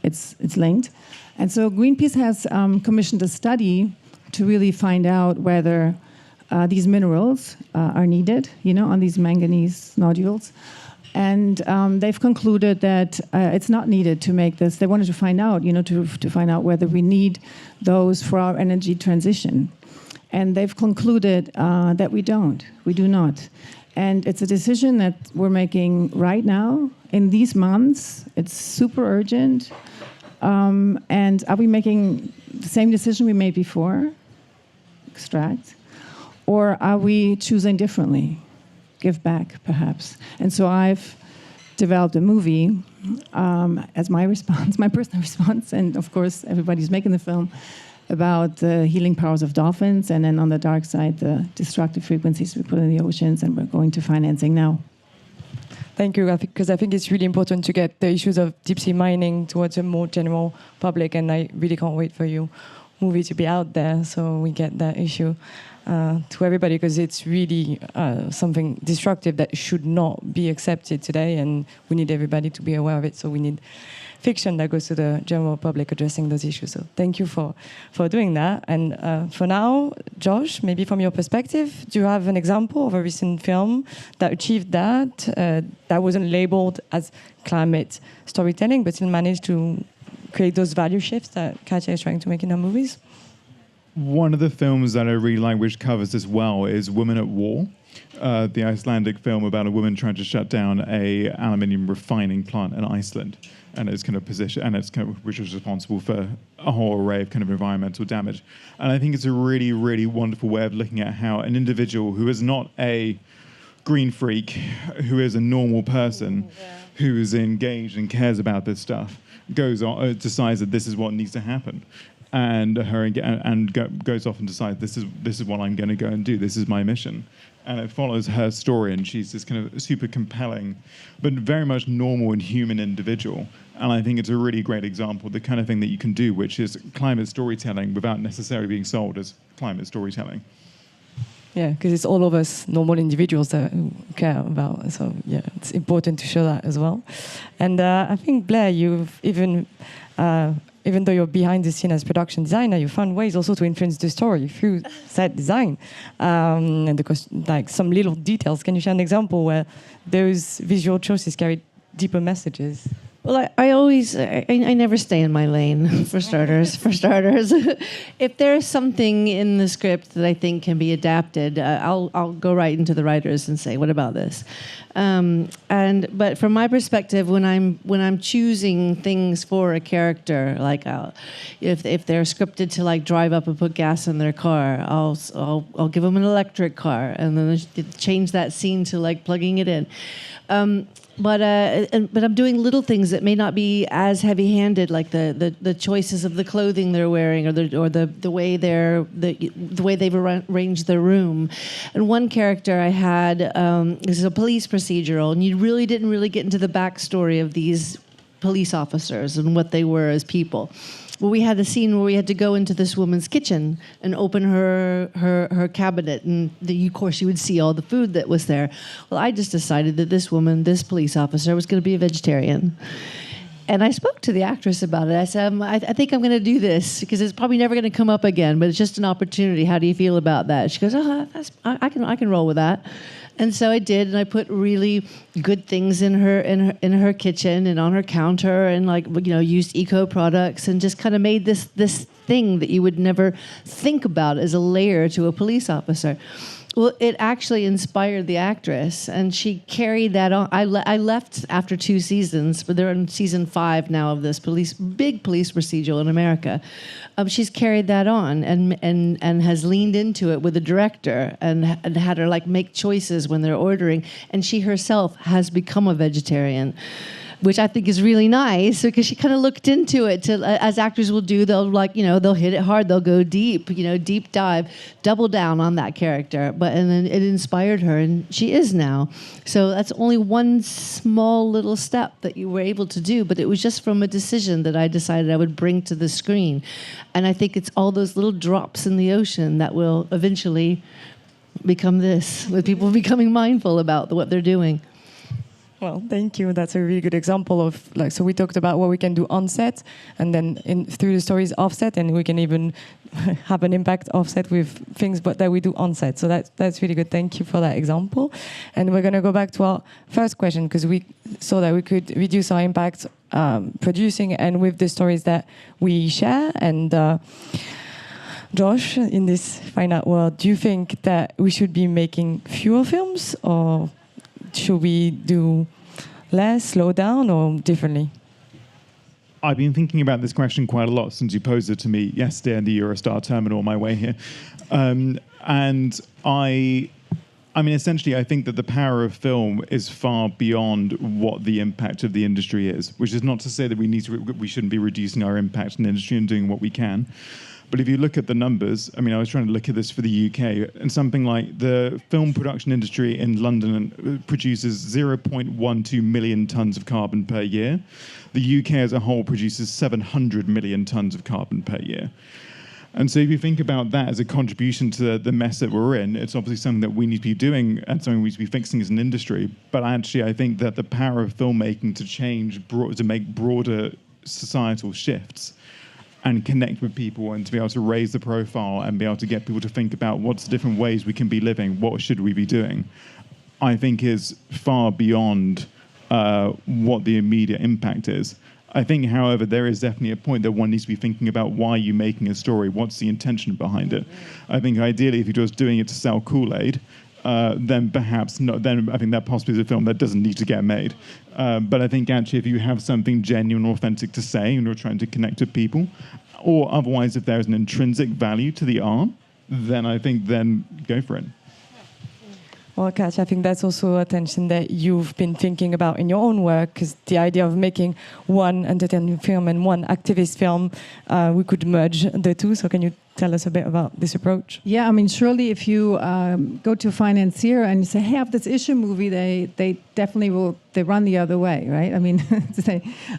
S14: it's linked. And so Greenpeace has commissioned a study to really find out whether these minerals are needed, on these manganese nodules. And they've concluded that it's not needed to make this. They wanted to find out, to find out whether we need those for our energy transition. And they've concluded that we do not. And it's a decision that we're making right now, in these months. It's super urgent. And are we making the same decision we made before? Extract. Or are we choosing differently? Give back, perhaps. And so I've developed a movie as my response, my personal response, and of course everybody's making the film, about the healing powers of dolphins, and then on the dark side, the destructive frequencies we put in the oceans, and we're going to financing now.
S10: Thank you, because I think it's really important to get the issues of deep sea mining towards a more general public, and I really can't wait for your movie to be out there so we get that issue to everybody, because it's really something destructive that should not be accepted today, and we need everybody to be aware of it. So we need fiction that goes to the general public addressing those issues. So thank you for doing that. And for now, Josh, maybe from your perspective, do you have an example of a recent film that achieved that, that wasn't labeled as climate storytelling, but still managed to create those value shifts that Katja is trying to make in her movies?
S13: One of the films that I really like, which covers this well, is Women at War, the Icelandic film about a woman trying to shut down a aluminium refining plant in Iceland, and its kind of position, and it's kind of, which was responsible for a whole array of kind of environmental damage. And I think it's a really, really wonderful way of looking at how an individual who is not a green freak, who is a normal person, who is engaged and cares about this stuff, goes on, decides that this is what needs to happen. and goes off and decides this is what I'm going to go and do. This is my mission, and it follows her story. And she's this kind of super compelling, but very much normal and human individual. And I think it's a really great example of the kind of thing that you can do, which is climate storytelling without necessarily being sold as climate storytelling.
S10: Yeah, because it's all of us normal individuals that care about. So yeah, it's important to show that as well. And I think Blair, you've even though you're behind the scene as production designer, you found ways also to influence the story through set design and like some little details. Can you share an example where those visual choices carried deeper messages?
S11: Well, I never stay in my lane, for starters. If there's something in the script that I think can be adapted, I'll go right into the writers and say, what about this? But from my perspective, when I'm choosing things for a character, like if they're scripted to like drive up and put gas in their car, I'll give them an electric car and then change that scene to like plugging it in. But I'm doing little things that may not be as heavy-handed, like the choices of the clothing they're wearing, or the way they've arranged their room. And one character I had this is a police procedural, and you really didn't get into the backstory of these police officers and what they were as people. Well, we had a scene where we had to go into this woman's kitchen and open her cabinet, and of course you would see all the food that was there. Well, I just decided that this police officer, was going to be a vegetarian. And I spoke to the actress about it. I said, I think I'm going to do this because it's probably never going to come up again, but it's just an opportunity. How do you feel about that? She goes, I can roll with that. And so I did, and I put really good things in her kitchen and on her counter, and used eco products, and just kind of made this thing that you would never think about as a layer to a police officer. Well, it actually inspired the actress, and she carried that on. I left after 2 seasons, but they're in season 5 now of this big police procedural in America. She's carried that on and has leaned into it with the director and had her make choices when they're ordering. And she herself has become a vegetarian, which I think is really nice because she kind of looked into it. As actors will do, they'll hit it hard, they'll go deep, deep dive, double down on that character. And then it inspired her, and she is now. So that's only one small little step that you were able to do, but it was just from a decision that I decided I would bring to the screen. And I think it's all those little drops in the ocean that will eventually become this, with people becoming mindful about what they're doing.
S10: Well, thank you. That's a really good example of so we talked about what we can do on set, and then through the stories offset, and we can even have an impact offset with things that we do on set. So that's really good. Thank you for that example. And we're going to go back to our first question, because we saw that we could reduce our impact producing and with the stories that we share. And Josh, in this fine art world, do you think that we should be making fewer films, or should we do less, slow down, or differently?
S13: I've been thinking about this question quite a lot since you posed it to me yesterday in the Eurostar terminal on my way here. And I mean, essentially, I think that the power of film is far beyond what the impact of the industry is, which is not to say that we shouldn't be reducing our impact in the industry and doing what we can. But if you look at the numbers, I mean, I was trying to look at this for the UK, and something like the film production industry in London produces 0.12 million tons of carbon per year. The UK as a whole produces 700 million tons of carbon per year. And so if you think about that as a contribution to the mess that we're in, it's obviously something that we need to be doing and something we need to be fixing as an industry. But actually, I think that the power of filmmaking to make broader societal shifts and connect with people and to be able to raise the profile and be able to get people to think about what's the different ways we can be living, what should we be doing, I think is far beyond what the immediate impact is. I think, however, there is definitely a point that one needs to be thinking about why you're making a story, what's the intention behind it. I think ideally, if you're just doing it to sell Kool-Aid, then perhaps not. Then I think that possibly is a film that doesn't need to get made. But I think actually, if you have something genuine or authentic to say and you're trying to connect with people, or otherwise if there's an intrinsic value to the art, then I think then go for it.
S10: Well, Katja, I think that's also a tension that you've been thinking about in your own work, because the idea of making one entertainment film and one activist film, we could merge the two. So can you tell us a bit about this approach?
S14: Yeah, I mean, surely if you go to a financier and you say, hey, I have this issue movie, they definitely will, they run the other way, right? I mean,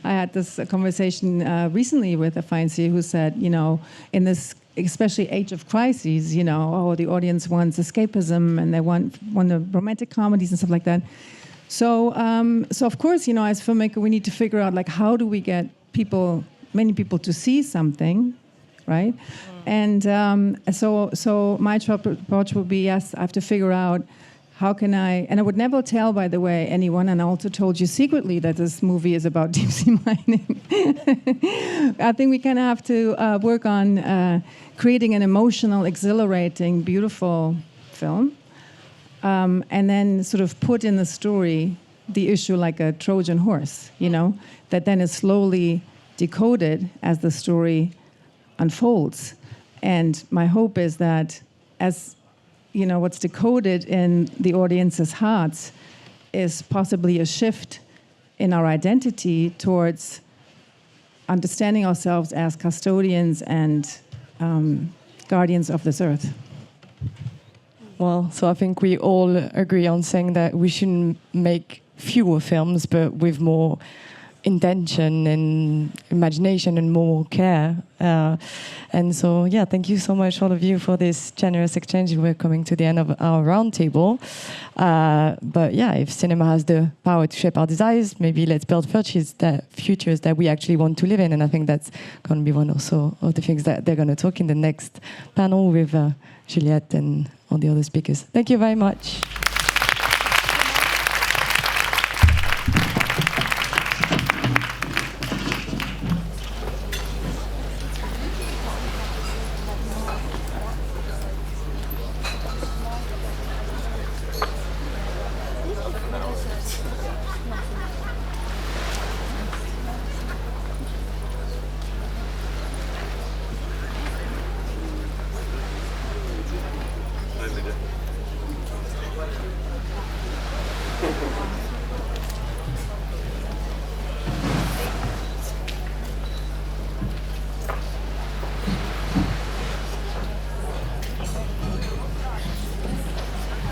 S14: I had this conversation recently with a financier who said, you know, in this especially age of crises, you know, oh, the audience wants escapism and they want the romantic comedies and stuff like that. So, so of course, you know, as filmmaker, we need to figure out, like, how do we get many people to see something, right? And so my approach would be, yes, I have to figure out how can and I would never tell, by the way, anyone, and I also told you secretly that this movie is about deep sea mining. I think we kind of have to work on creating an emotional, exhilarating, beautiful film, and then sort of put in the story the issue like a Trojan horse, you know, that then is slowly decoded as the story unfolds. And my hope is that as you know, what's decoded in the audience's hearts is possibly a shift in our identity towards understanding ourselves as custodians and guardians of this earth.
S10: Well, so I think we all agree on saying that we shouldn't make fewer films, but with more intention and imagination and more care. And so, yeah, thank you so much, all of you, for this generous exchange. We're coming to the end of our roundtable. But yeah, if cinema has the power to shape our desires, maybe let's build futures that we actually want to live in. And I think that's going to be one also of the things that they're going to talk in the next panel with Juliette and all the other speakers. Thank you very much.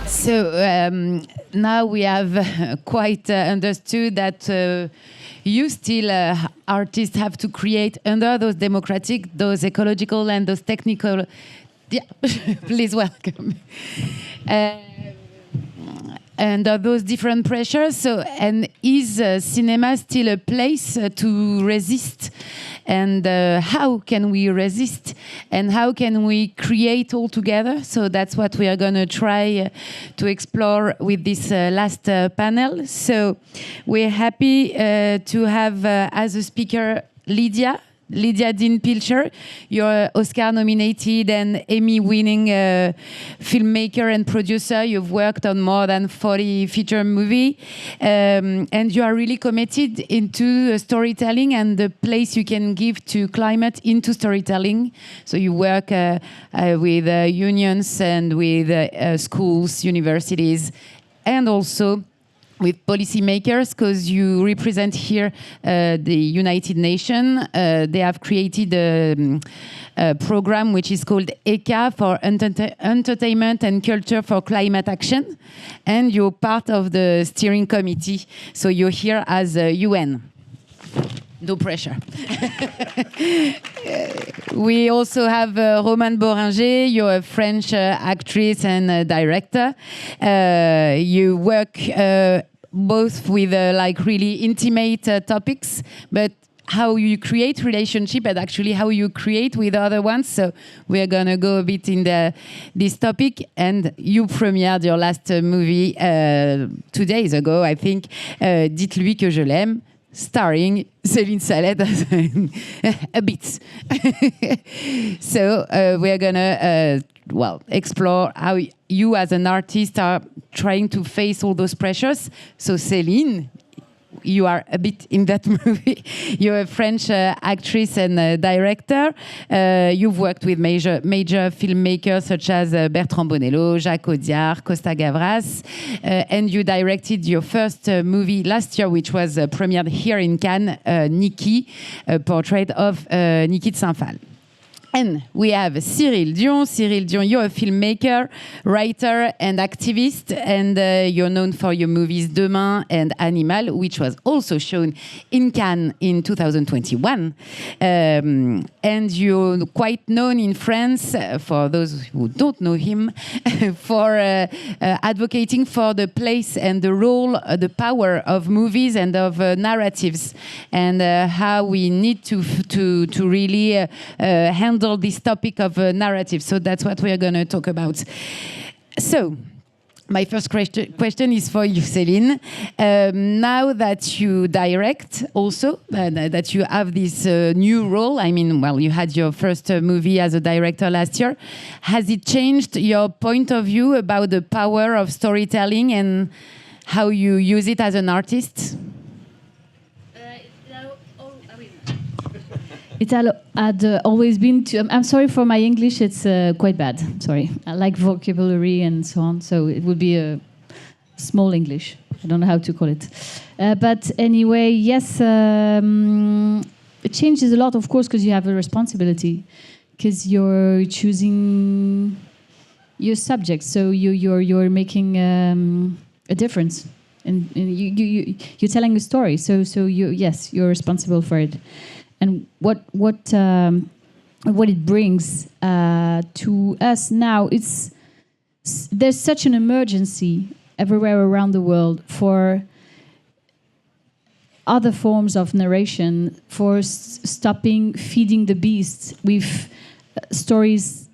S15: So now we have quite understood that you still, artists, have to create under those democratic, those ecological, and those technical. Yeah, please welcome. Under those different pressures. So, and is cinema still a place to resist? And how can we resist? And how can we create all together? So that's what we are going to try to explore with this last panel. So we're happy to have as a speaker Lydia Dean Pilcher. You're Oscar-nominated and Emmy-winning filmmaker and producer. You've worked on more than 40 feature movies, and you are really committed into storytelling and the place you can give to climate into storytelling. So you work with unions and with schools, universities, and also with policymakers, because you represent here the United Nations. They have created a program which is called ECA for Entertainment and Culture for Climate Action, and you're part of the steering committee. So you're here as a UN. No pressure. We also have Romane Boringer. You're a French actress and director. You work both with like really intimate topics, but how you create relationship and actually how you create with other ones. So we're going to go a bit in this topic. And you premiered your last movie 2 days ago, I think, Dites-lui que je l'aime, starring Céline Salette a bit. So we're going to explore how you as an artist are trying to face all those pressures. So Céline, you are a bit in that movie. You're a French actress and director. You've worked with major filmmakers such as Bertrand Bonello, Jacques Audiard, Costa Gavras, and you directed your first movie last year, which was premiered here in Cannes, Niki, a portrait of Niki de Saint-Phal. And we have Cyril Dion. Cyril Dion, you're a filmmaker, writer, and activist, and you're known for your movies Demain and Animal, which was also shown in Cannes in 2021. And you're quite known in France, for those who don't know him, for advocating for the place and the role, the power of movies and of narratives, and how we need to really handle this topic of narrative. So that's what we are going to talk about. So my first question is for you, Céline. Now that you direct also, that you have this new role, I mean, well, you had your first movie as a director last year. Has it changed your point of view about the power of storytelling and how you use it as an artist?
S16: It had always been I'm sorry for my English, it's quite bad. Sorry. I like vocabulary and so on, so it would be a small English. I don't know how to call it. But anyway, yes, it changes a lot, of course, because you have a responsibility, because you're choosing your subject, so you're making a difference, and you're telling a story. So you're responsible for it. And what it brings to us now, there's such an emergency everywhere around the world for other forms of narration, for stopping feeding the beast with stories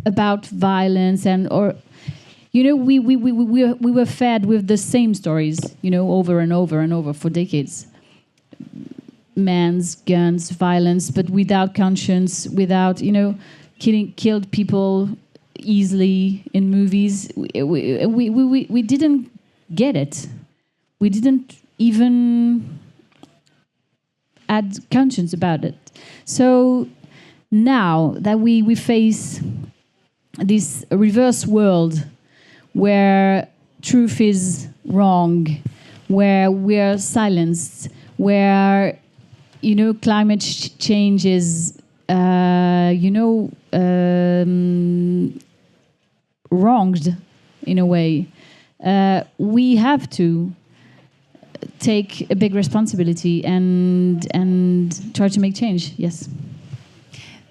S16: about violence we were fed with the same stories, over and over and over for decades. Men's guns, violence, but without conscience, without killed people easily in movies. We didn't get it. We didn't even add conscience about it. So now that we face this reverse world where truth is wrong, where we're silenced, where climate change is, wronged in a way. We have to take a big responsibility and try to make change. Yes.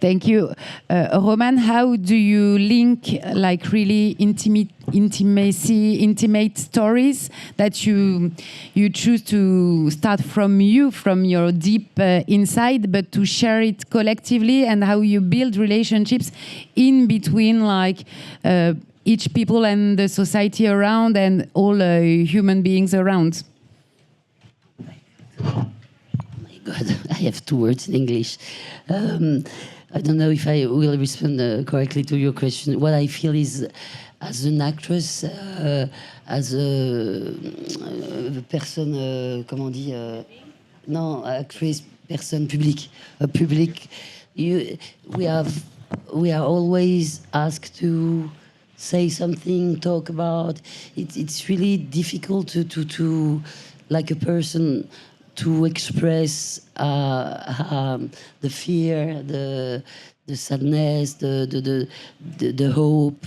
S15: Thank you. Roman, how do you link really intimate stories that you choose to start from your deep inside, but to share it collectively, and how you build relationships in between each people and the society around and all human beings around?
S17: Oh my God, I have 2 words in English. I don't know if I will respond correctly to your question. What I feel is, as an actress, as a personne, comment on dit, non, actrice, personne publique, we are always asked to say something, talk about. It's really difficult to like a person, to express the fear, the sadness, the hope,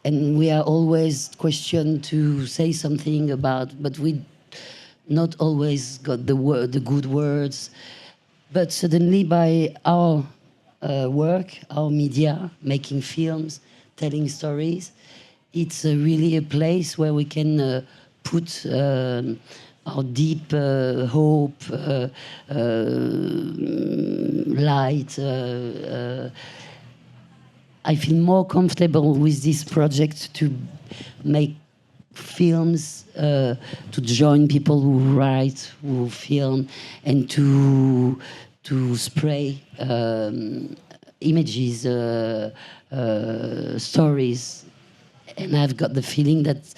S17: and we are always questioned to say something about, but we not always got the good words. But suddenly, by our work, our media, making films, telling stories, it's really a place where we can put our deep hope, light. I feel more comfortable with this project to make films, to join people who write, who film, and to spray images, stories. And I've got the feeling that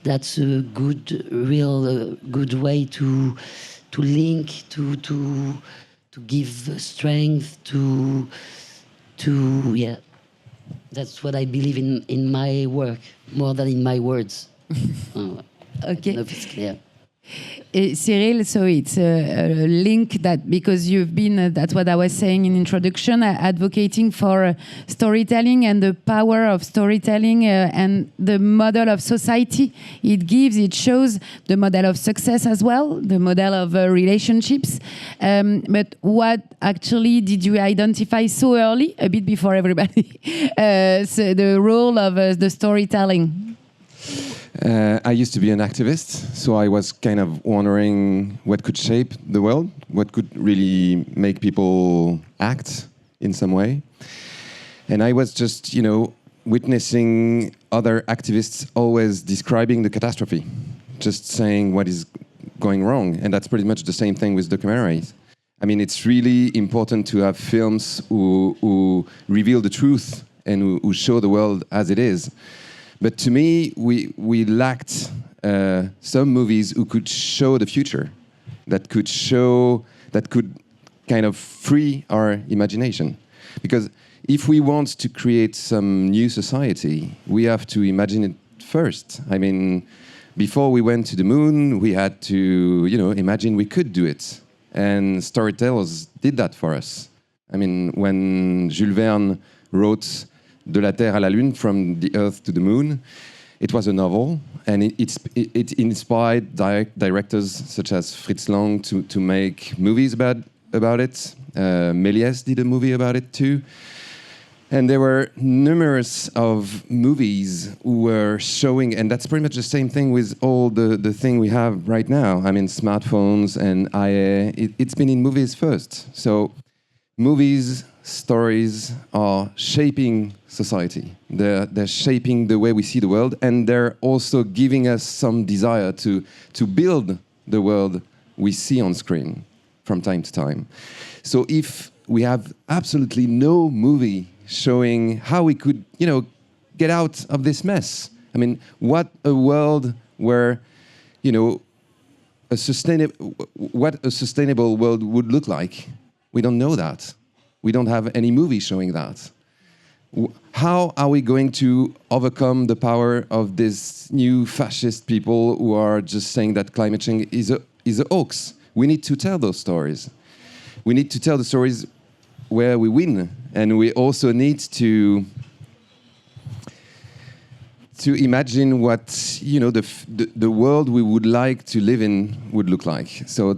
S17: that's a good, real good way to link, to give strength, to yeah. That's what I believe in my work more than in my words.
S15: Okay.
S17: If it's clear.
S15: Cyril, so it's a link that, because you've been, that's what I was saying in introduction, advocating for storytelling and the power of storytelling and the model of society it gives, it shows the model of success as well, the model of relationships. But what actually did you identify so early, a bit before everybody, so the role of the storytelling?
S18: I used to be an activist, so I was kind of wondering what could shape the world, what could really make people act in some way. And I was just, witnessing other activists always describing the catastrophe, just saying what is going wrong. And that's pretty much the same thing with documentaries. I mean, it's really important to have films who reveal the truth and who show the world as it is. But to me, we lacked some movies who could show the future, that could kind of free our imagination. Because if we want to create some new society, we have to imagine it first. I mean, before we went to the moon, we had to, imagine we could do it. And storytellers did that for us. I mean, when Jules Verne wrote De la Terre à la Lune, From the Earth to the Moon, it was a novel, and it inspired directors such as Fritz Lang to make movies about it. Méliès did a movie about it too. And there were numerous of movies who were showing, and that's pretty much the same thing with all the thing we have right now. I mean, smartphones and IA, it's been in movies first. So movies, stories are shaping society. They're shaping the way we see the world, and they're also giving us some desire to build the world we see on screen from time to time. So if we have absolutely no movie showing how we could, get out of this mess. I mean, what a world where, what a sustainable world would look like. We don't know that. We don't have any movie showing that. How are we going to overcome the power of these new fascist people who are just saying that climate change is a hoax? We need to tell those stories. We need to tell the stories where we win, and we also need to imagine what the world we would like to live in would look like. So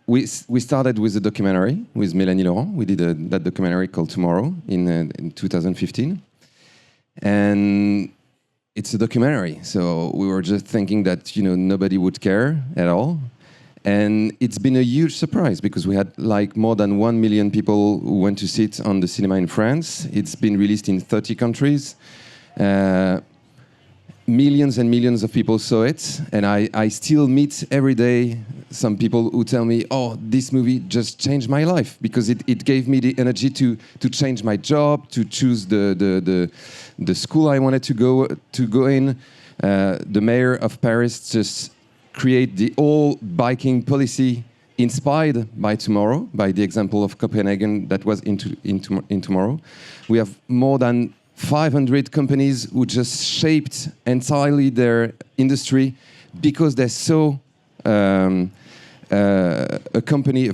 S18: we started with a documentary with Mélanie Laurent. We did that documentary called Tomorrow in 2015, and it's a documentary. So we were just thinking that nobody would care at all. And it's been a huge surprise because we had more than 1 million people who went to see it on the cinema in France. It's been released in 30 countries. Millions and millions of people saw it. And I still meet every day some people who tell me, oh, this movie just changed my life because it gave me the energy to change my job, to choose the school I wanted to go in. The mayor of Paris just create the whole biking policy inspired by Tomorrow, by the example of Copenhagen that was in Tomorrow. We have more than 500 companies who just shaped entirely their industry because they saw a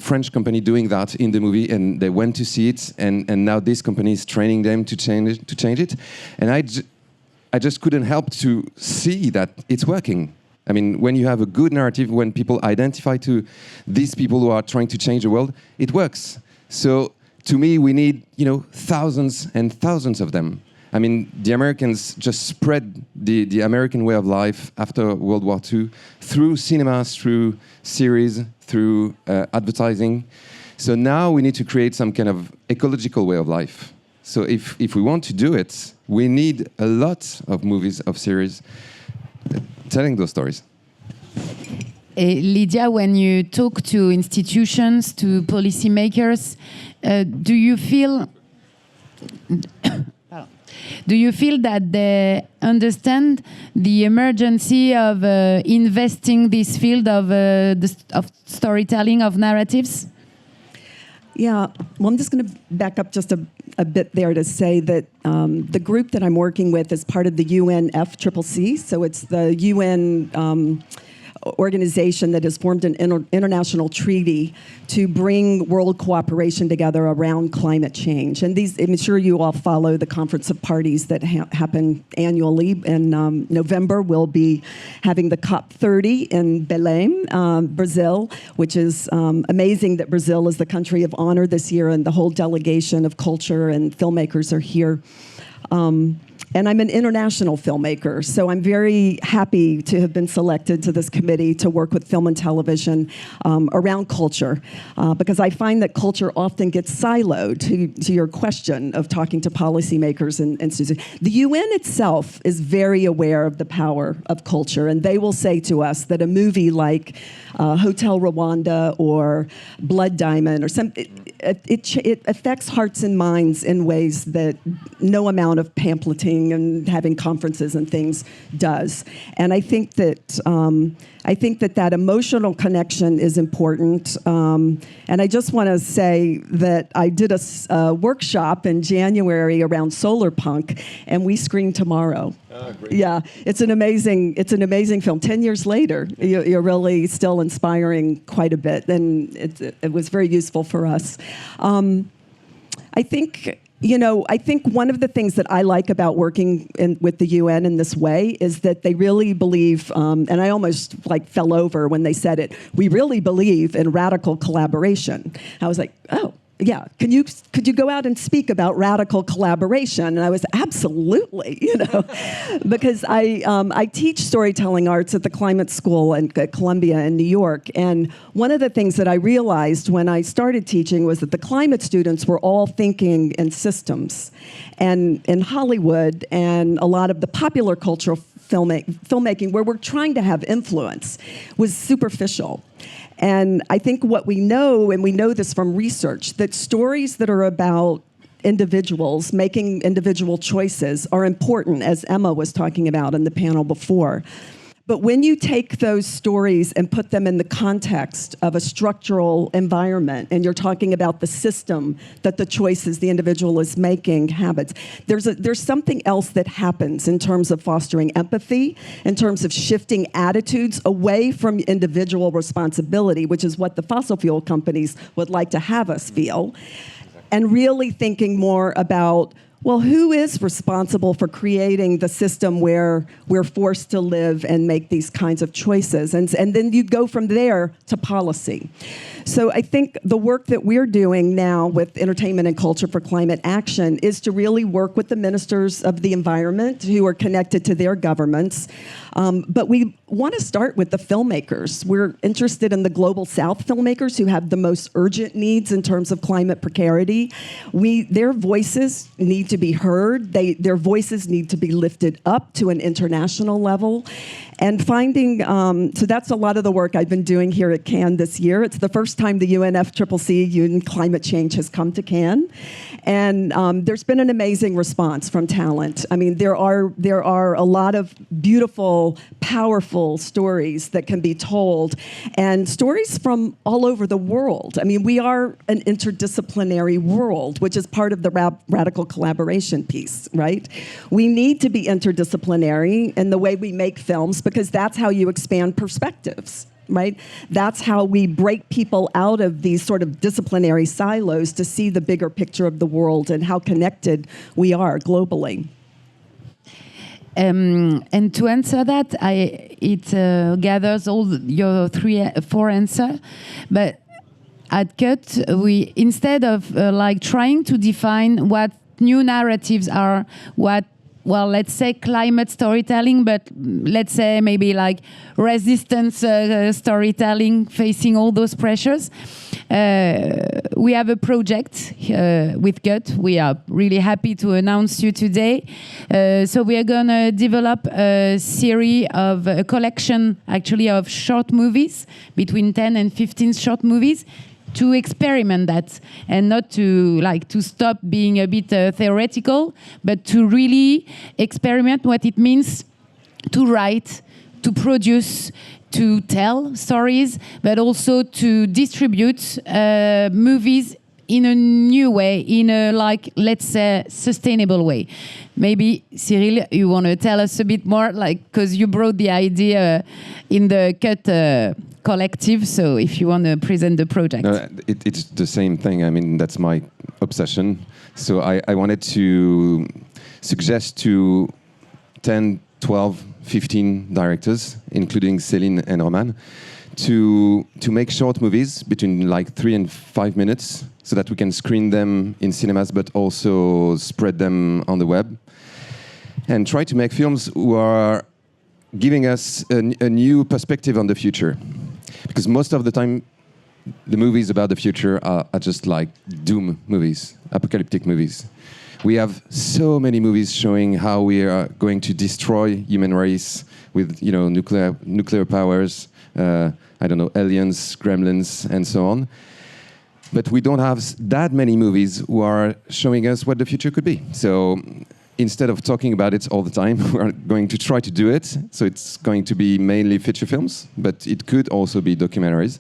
S18: French company doing that in the movie, and they went to see it, and now this company is training them to change it. And I just couldn't help to see that it's working. I mean, when you have a good narrative, when people identify to these people who are trying to change the world, it works. So to me, we need, thousands and thousands of them. I mean, the Americans just spread the American way of life after World War II through cinemas, through series, through advertising. So now we need to create some kind of ecological way of life. So if we want to do it, we need a lot of movies, of series, telling those stories.
S15: Lydia, when you talk to institutions, to policymakers, do you feel Do you feel that they understand the emergency of investing this field of storytelling, of narratives?
S19: Yeah, well, I'm just going to back up just a bit there to say that the group that I'm working with is part of the UNFCCC, so it's the UN organization that has formed an international treaty to bring world cooperation together around climate change. And these, I'm sure you all follow the Conference of Parties that happen annually. In November, we'll be having the COP30 in Belém, Brazil, which is amazing that Brazil is the country of honor this year, and the whole delegation of culture and filmmakers are here. And I'm an international filmmaker, so I'm very happy to have been selected to this committee to work with film and television around culture, because I find that culture often gets siloed, to your question of talking to policymakers and institutions. The UN itself is very aware of the power of culture, and they will say to us that a movie like Hotel Rwanda or Blood Diamond or something, it affects hearts and minds in ways that no amount of pamphleting and having conferences and things does. And I think that that emotional connection is important. And I just want to say that I did a workshop in January around solar punk, and we screen tomorrow. Oh, great. Yeah, it's an amazing film. 10 years later, you're really still inspiring quite a bit, and it was very useful for us. I think one of the things that I like about working with the UN in this way is that they really believe, and I almost fell over when they said it, we really believe in radical collaboration. I was like, oh, yeah, could you go out and speak about radical collaboration? And I was absolutely, because I teach storytelling arts at the Climate School at Columbia in New York. And one of the things that I realized when I started teaching was that the climate students were all thinking in systems. And in Hollywood and a lot of the popular cultural filmmaking where we're trying to have influence was superficial. And I think what we know, and we know this from research, that stories that are about individuals making individual choices are important, as Emma was talking about in the panel before. But when you take those stories and put them in the context of a structural environment, and you're talking about the system that the choices the individual is making, habits, there's something else that happens in terms of fostering empathy, in terms of shifting attitudes away from individual responsibility, which is what the fossil fuel companies would like to have us feel, and really thinking more about, well, who is responsible for creating the system where we're forced to live and make these kinds of choices? And then you go from there to policy. So I think the work that we're doing now with Entertainment and Culture for Climate Action is to really work with the ministers of the environment who are connected to their governments. But we want to start with the filmmakers. We're interested in the Global South filmmakers who have the most urgent needs in terms of climate precarity. Their voices need to be heard. Their voices need to be lifted up to an international level. And finding, so that's a lot of the work I've been doing here at Cannes this year. It's the first time the UNFCCC, UN Climate Change, has come to Cannes. And there's been an amazing response from talent. I mean, there are a lot of beautiful, powerful stories that can be told, and stories from all over the world. I mean, we are an interdisciplinary world, which is part of the radical collaboration piece, right? We need to be interdisciplinary in the way we make films, because that's how you expand perspectives, right? That's how we break people out of these sort of disciplinary silos to see the bigger picture of the world and how connected we are globally.
S15: And to answer that, it gathers all your four answers, but at Cut, we, instead of trying to define what new narratives are, let's say climate storytelling, but let's say maybe resistance storytelling, facing all those pressures. We have a project with GUT. We are really happy to announce you today. So we are going to develop a collection actually of short movies, between 10 and 15 short movies, to experiment that, and not to stop being a bit theoretical, but to really experiment what it means to write, to produce, to tell stories, but also to distribute movies in a new way, in a, let's say, sustainable way. Maybe, Cyril, you want to tell us a bit more, because you brought the idea in the Cut collective, so if you want to present the project.
S18: No, it's the same thing. I mean, that's my obsession. So I wanted to suggest to 10, 12, 15 directors, including Céline and Roman, to make short movies between 3 and 5 minutes, so that we can screen them in cinemas, but also spread them on the web, and try to make films who are giving us a new perspective on the future. Because most of the time, the movies about the future are just doom movies, apocalyptic movies. We have so many movies showing how we are going to destroy human race with nuclear powers, aliens, gremlins, and so on. But we don't have that many movies who are showing us what the future could be. So instead of talking about it all the time, we're going to try to do it. So it's going to be mainly feature films, but it could also be documentaries.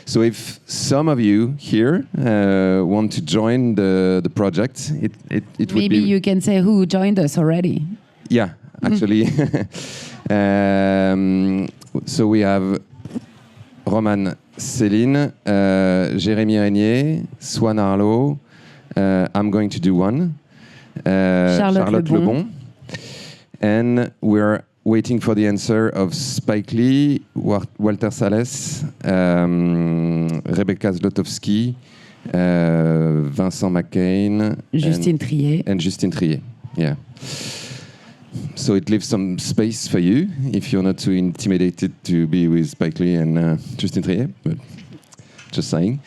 S18: So if some of you here want to join the project, it would be...
S15: Maybe you can say who joined us already.
S18: Yeah, actually. So we have Roman, Céline, Jérémy Régnier, Swan Arlo, I'm going to do one, Charlotte Lebon. And we're waiting for the answer of Spike Lee, Walter Salles, Rebecca Zlotowski, Vincent McCain,
S15: Justine Triet.
S18: And Justine Triet, yeah. So it leaves some space for you if you're not too intimidated to be with Spike Lee and Justine Triet, but just saying.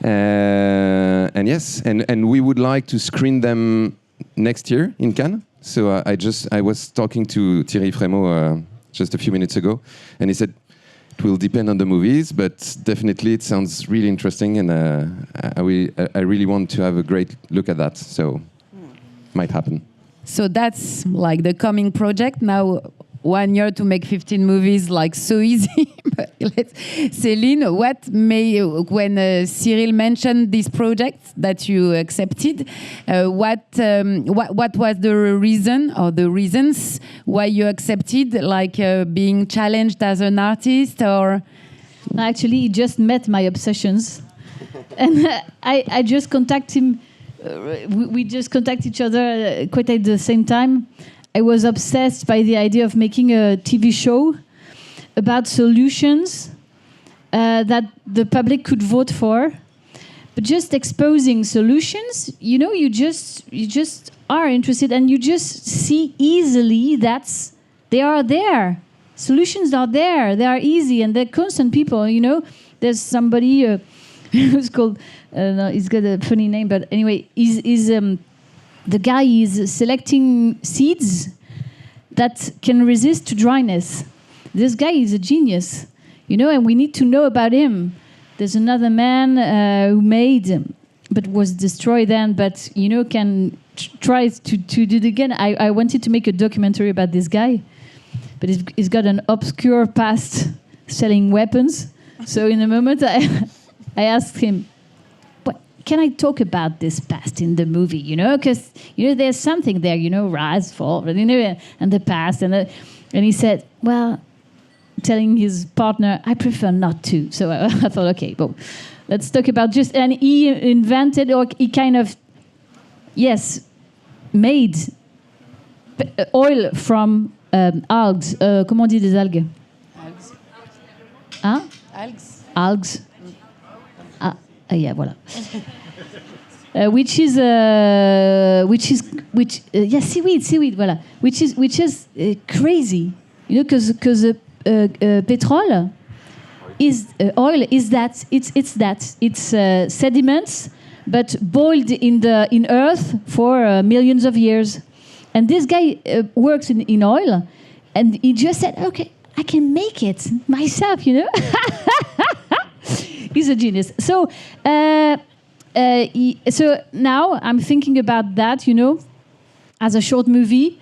S18: And yes, and we would like to screen them next year in Cannes. So I was talking to Thierry Frémaux just a few minutes ago, and he said it will depend on the movies, but definitely it sounds really interesting, and I really want to have a great look at that. So might happen.
S15: So that's the coming project. Now 1 year to make 15 movies, so easy. But Céline, when Cyril mentioned this project that you accepted, what was the reason or the reasons why you accepted, being challenged as an artist, or?
S16: Actually, he just met my obsessions, and I just contacted him. We just contacted each other quite at the same time. I was obsessed by the idea of making a TV show about solutions that the public could vote for, but just exposing solutions. You just are interested, and you just see easily that they are there. Solutions are there. They are easy, and they're constant. People, there's somebody who's called. No, he's got a funny name, but anyway, the guy is selecting seeds that can resist to dryness. This guy is a genius, and we need to know about him. There's another man who made, but was destroyed then, but can try to do it again. I wanted to make a documentary about this guy, but he's got an obscure past selling weapons. So in a moment, I asked him, can I talk about this past in the movie, Because, there's something there, rise, fall, and the past. And he said, well, telling his partner, I prefer not to. So I thought, okay, well, let's talk about and he invented, or he kind of, made oil from algae. Comment on dit des algues?
S15: Algs.
S16: Hein?
S15: Algs.
S16: Algs. Yeah, voilà. Seaweed, voilà. Which is crazy, because petrol is oil is that it's sediments, but boiled in earth for millions of years, and this guy works in oil, and he just said, okay, I can make it myself, He's a genius. So, so now I'm thinking about that, as a short movie.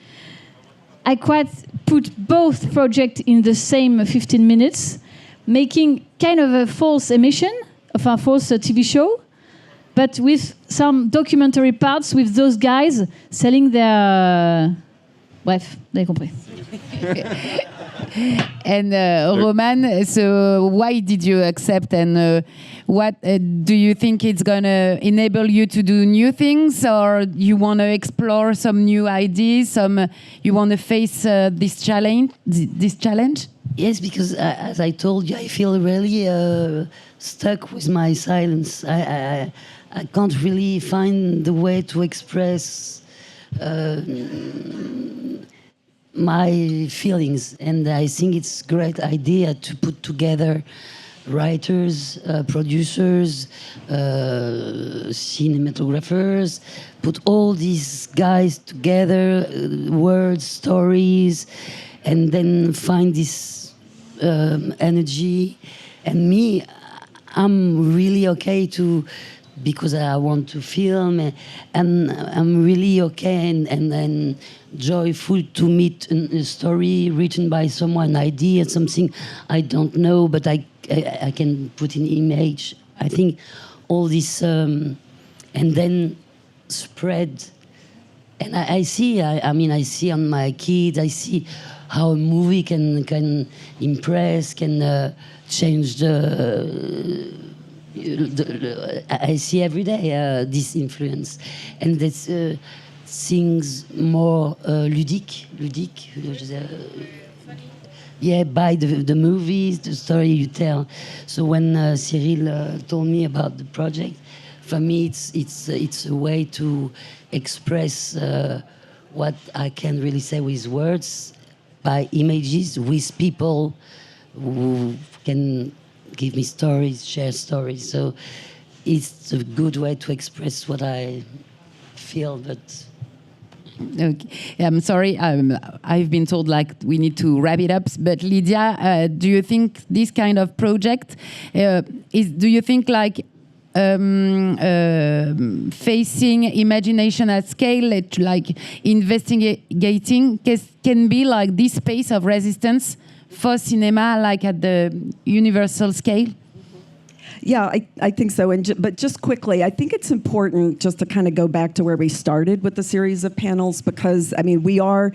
S16: I quite put both projects in the same 15 minutes, making kind of a false emission of a false TV show, but with some documentary parts with those guys selling their... Bref, vous avez compris.
S15: And Roman, so why did you accept, and what do you think it's going to enable you to do new things, or you want to explore some new ideas, you want to face this challenge?
S17: Yes, because as I told you, I feel really stuck with my silence. I can't really find the way to express my feelings, and I think it's a great idea to put together writers, producers, cinematographers, put all these guys together, words, stories, and then find this energy. And me, I'm really okay because I want to film, and I'm really okay and joyful to meet a story written by someone, idea, something I don't know, but I can put in image. I think all this, and then spread. And I see, I see on my kids, I see how a movie can impress, can change I see every day this influence, and that's things more ludique, by the movies, the story you tell. So when Cyril told me about the project, for me it's a way to express what I can really say with words, by images, with people who can give me stories, share stories. So it's a good way to express what I feel, but...
S15: Okay. I'm sorry, I've been told we need to wrap it up, but Lydia, do you think this kind of project, do you think facing imagination at scale, investigating, can be this space of resistance for cinema, at the universal scale?
S19: Yeah, I think so. But just quickly, I think it's important just to kind of go back to where we started with the series of panels, because, we are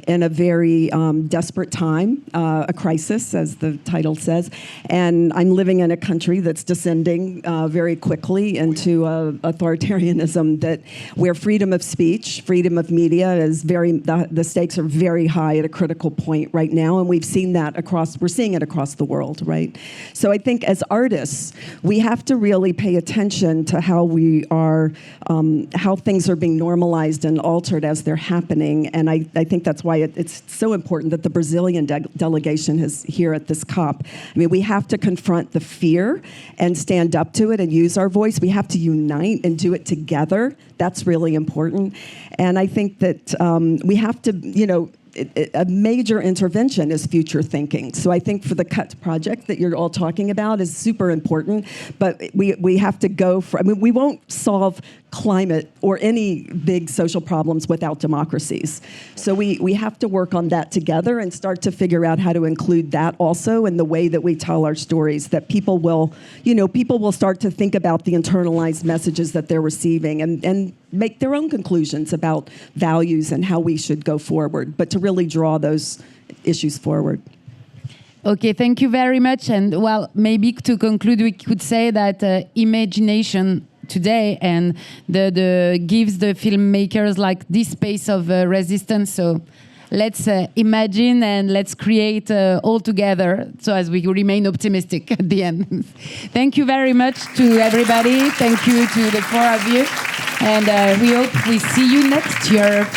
S19: in a very desperate time, a crisis, as the title says. And I'm living in a country that's descending very quickly into authoritarianism, where freedom of speech, freedom of media is the stakes are very high at a critical point right now. And we've seen that we're seeing it across the world, right? So I think as artists, we have to really pay attention to how we are, how things are being normalized and altered as they're happening. And I think that's why it's so important that the Brazilian delegation is here at this COP. We have to confront the fear and stand up to it and use our voice. We have to unite and do it together. That's really important. And I think that we have to, a major intervention is future thinking. So I think for the CUT project that you're all talking about is super important, but we have to go for, we won't solve climate or any big social problems without democracies. So we have to work on that together and start to figure out how to include that also in the way that we tell our stories, that people will start to think about the internalized messages that they're receiving and make their own conclusions about values and how we should go forward, but to really draw those issues forward.
S15: Okay, thank you very much. And maybe to conclude, we could say that imagination today and the gives the filmmakers this space of resistance. So let's imagine and let's create all together, so as we remain optimistic at the end. Thank you very much to everybody. Thank you to the four of you. And we hope we see you next year.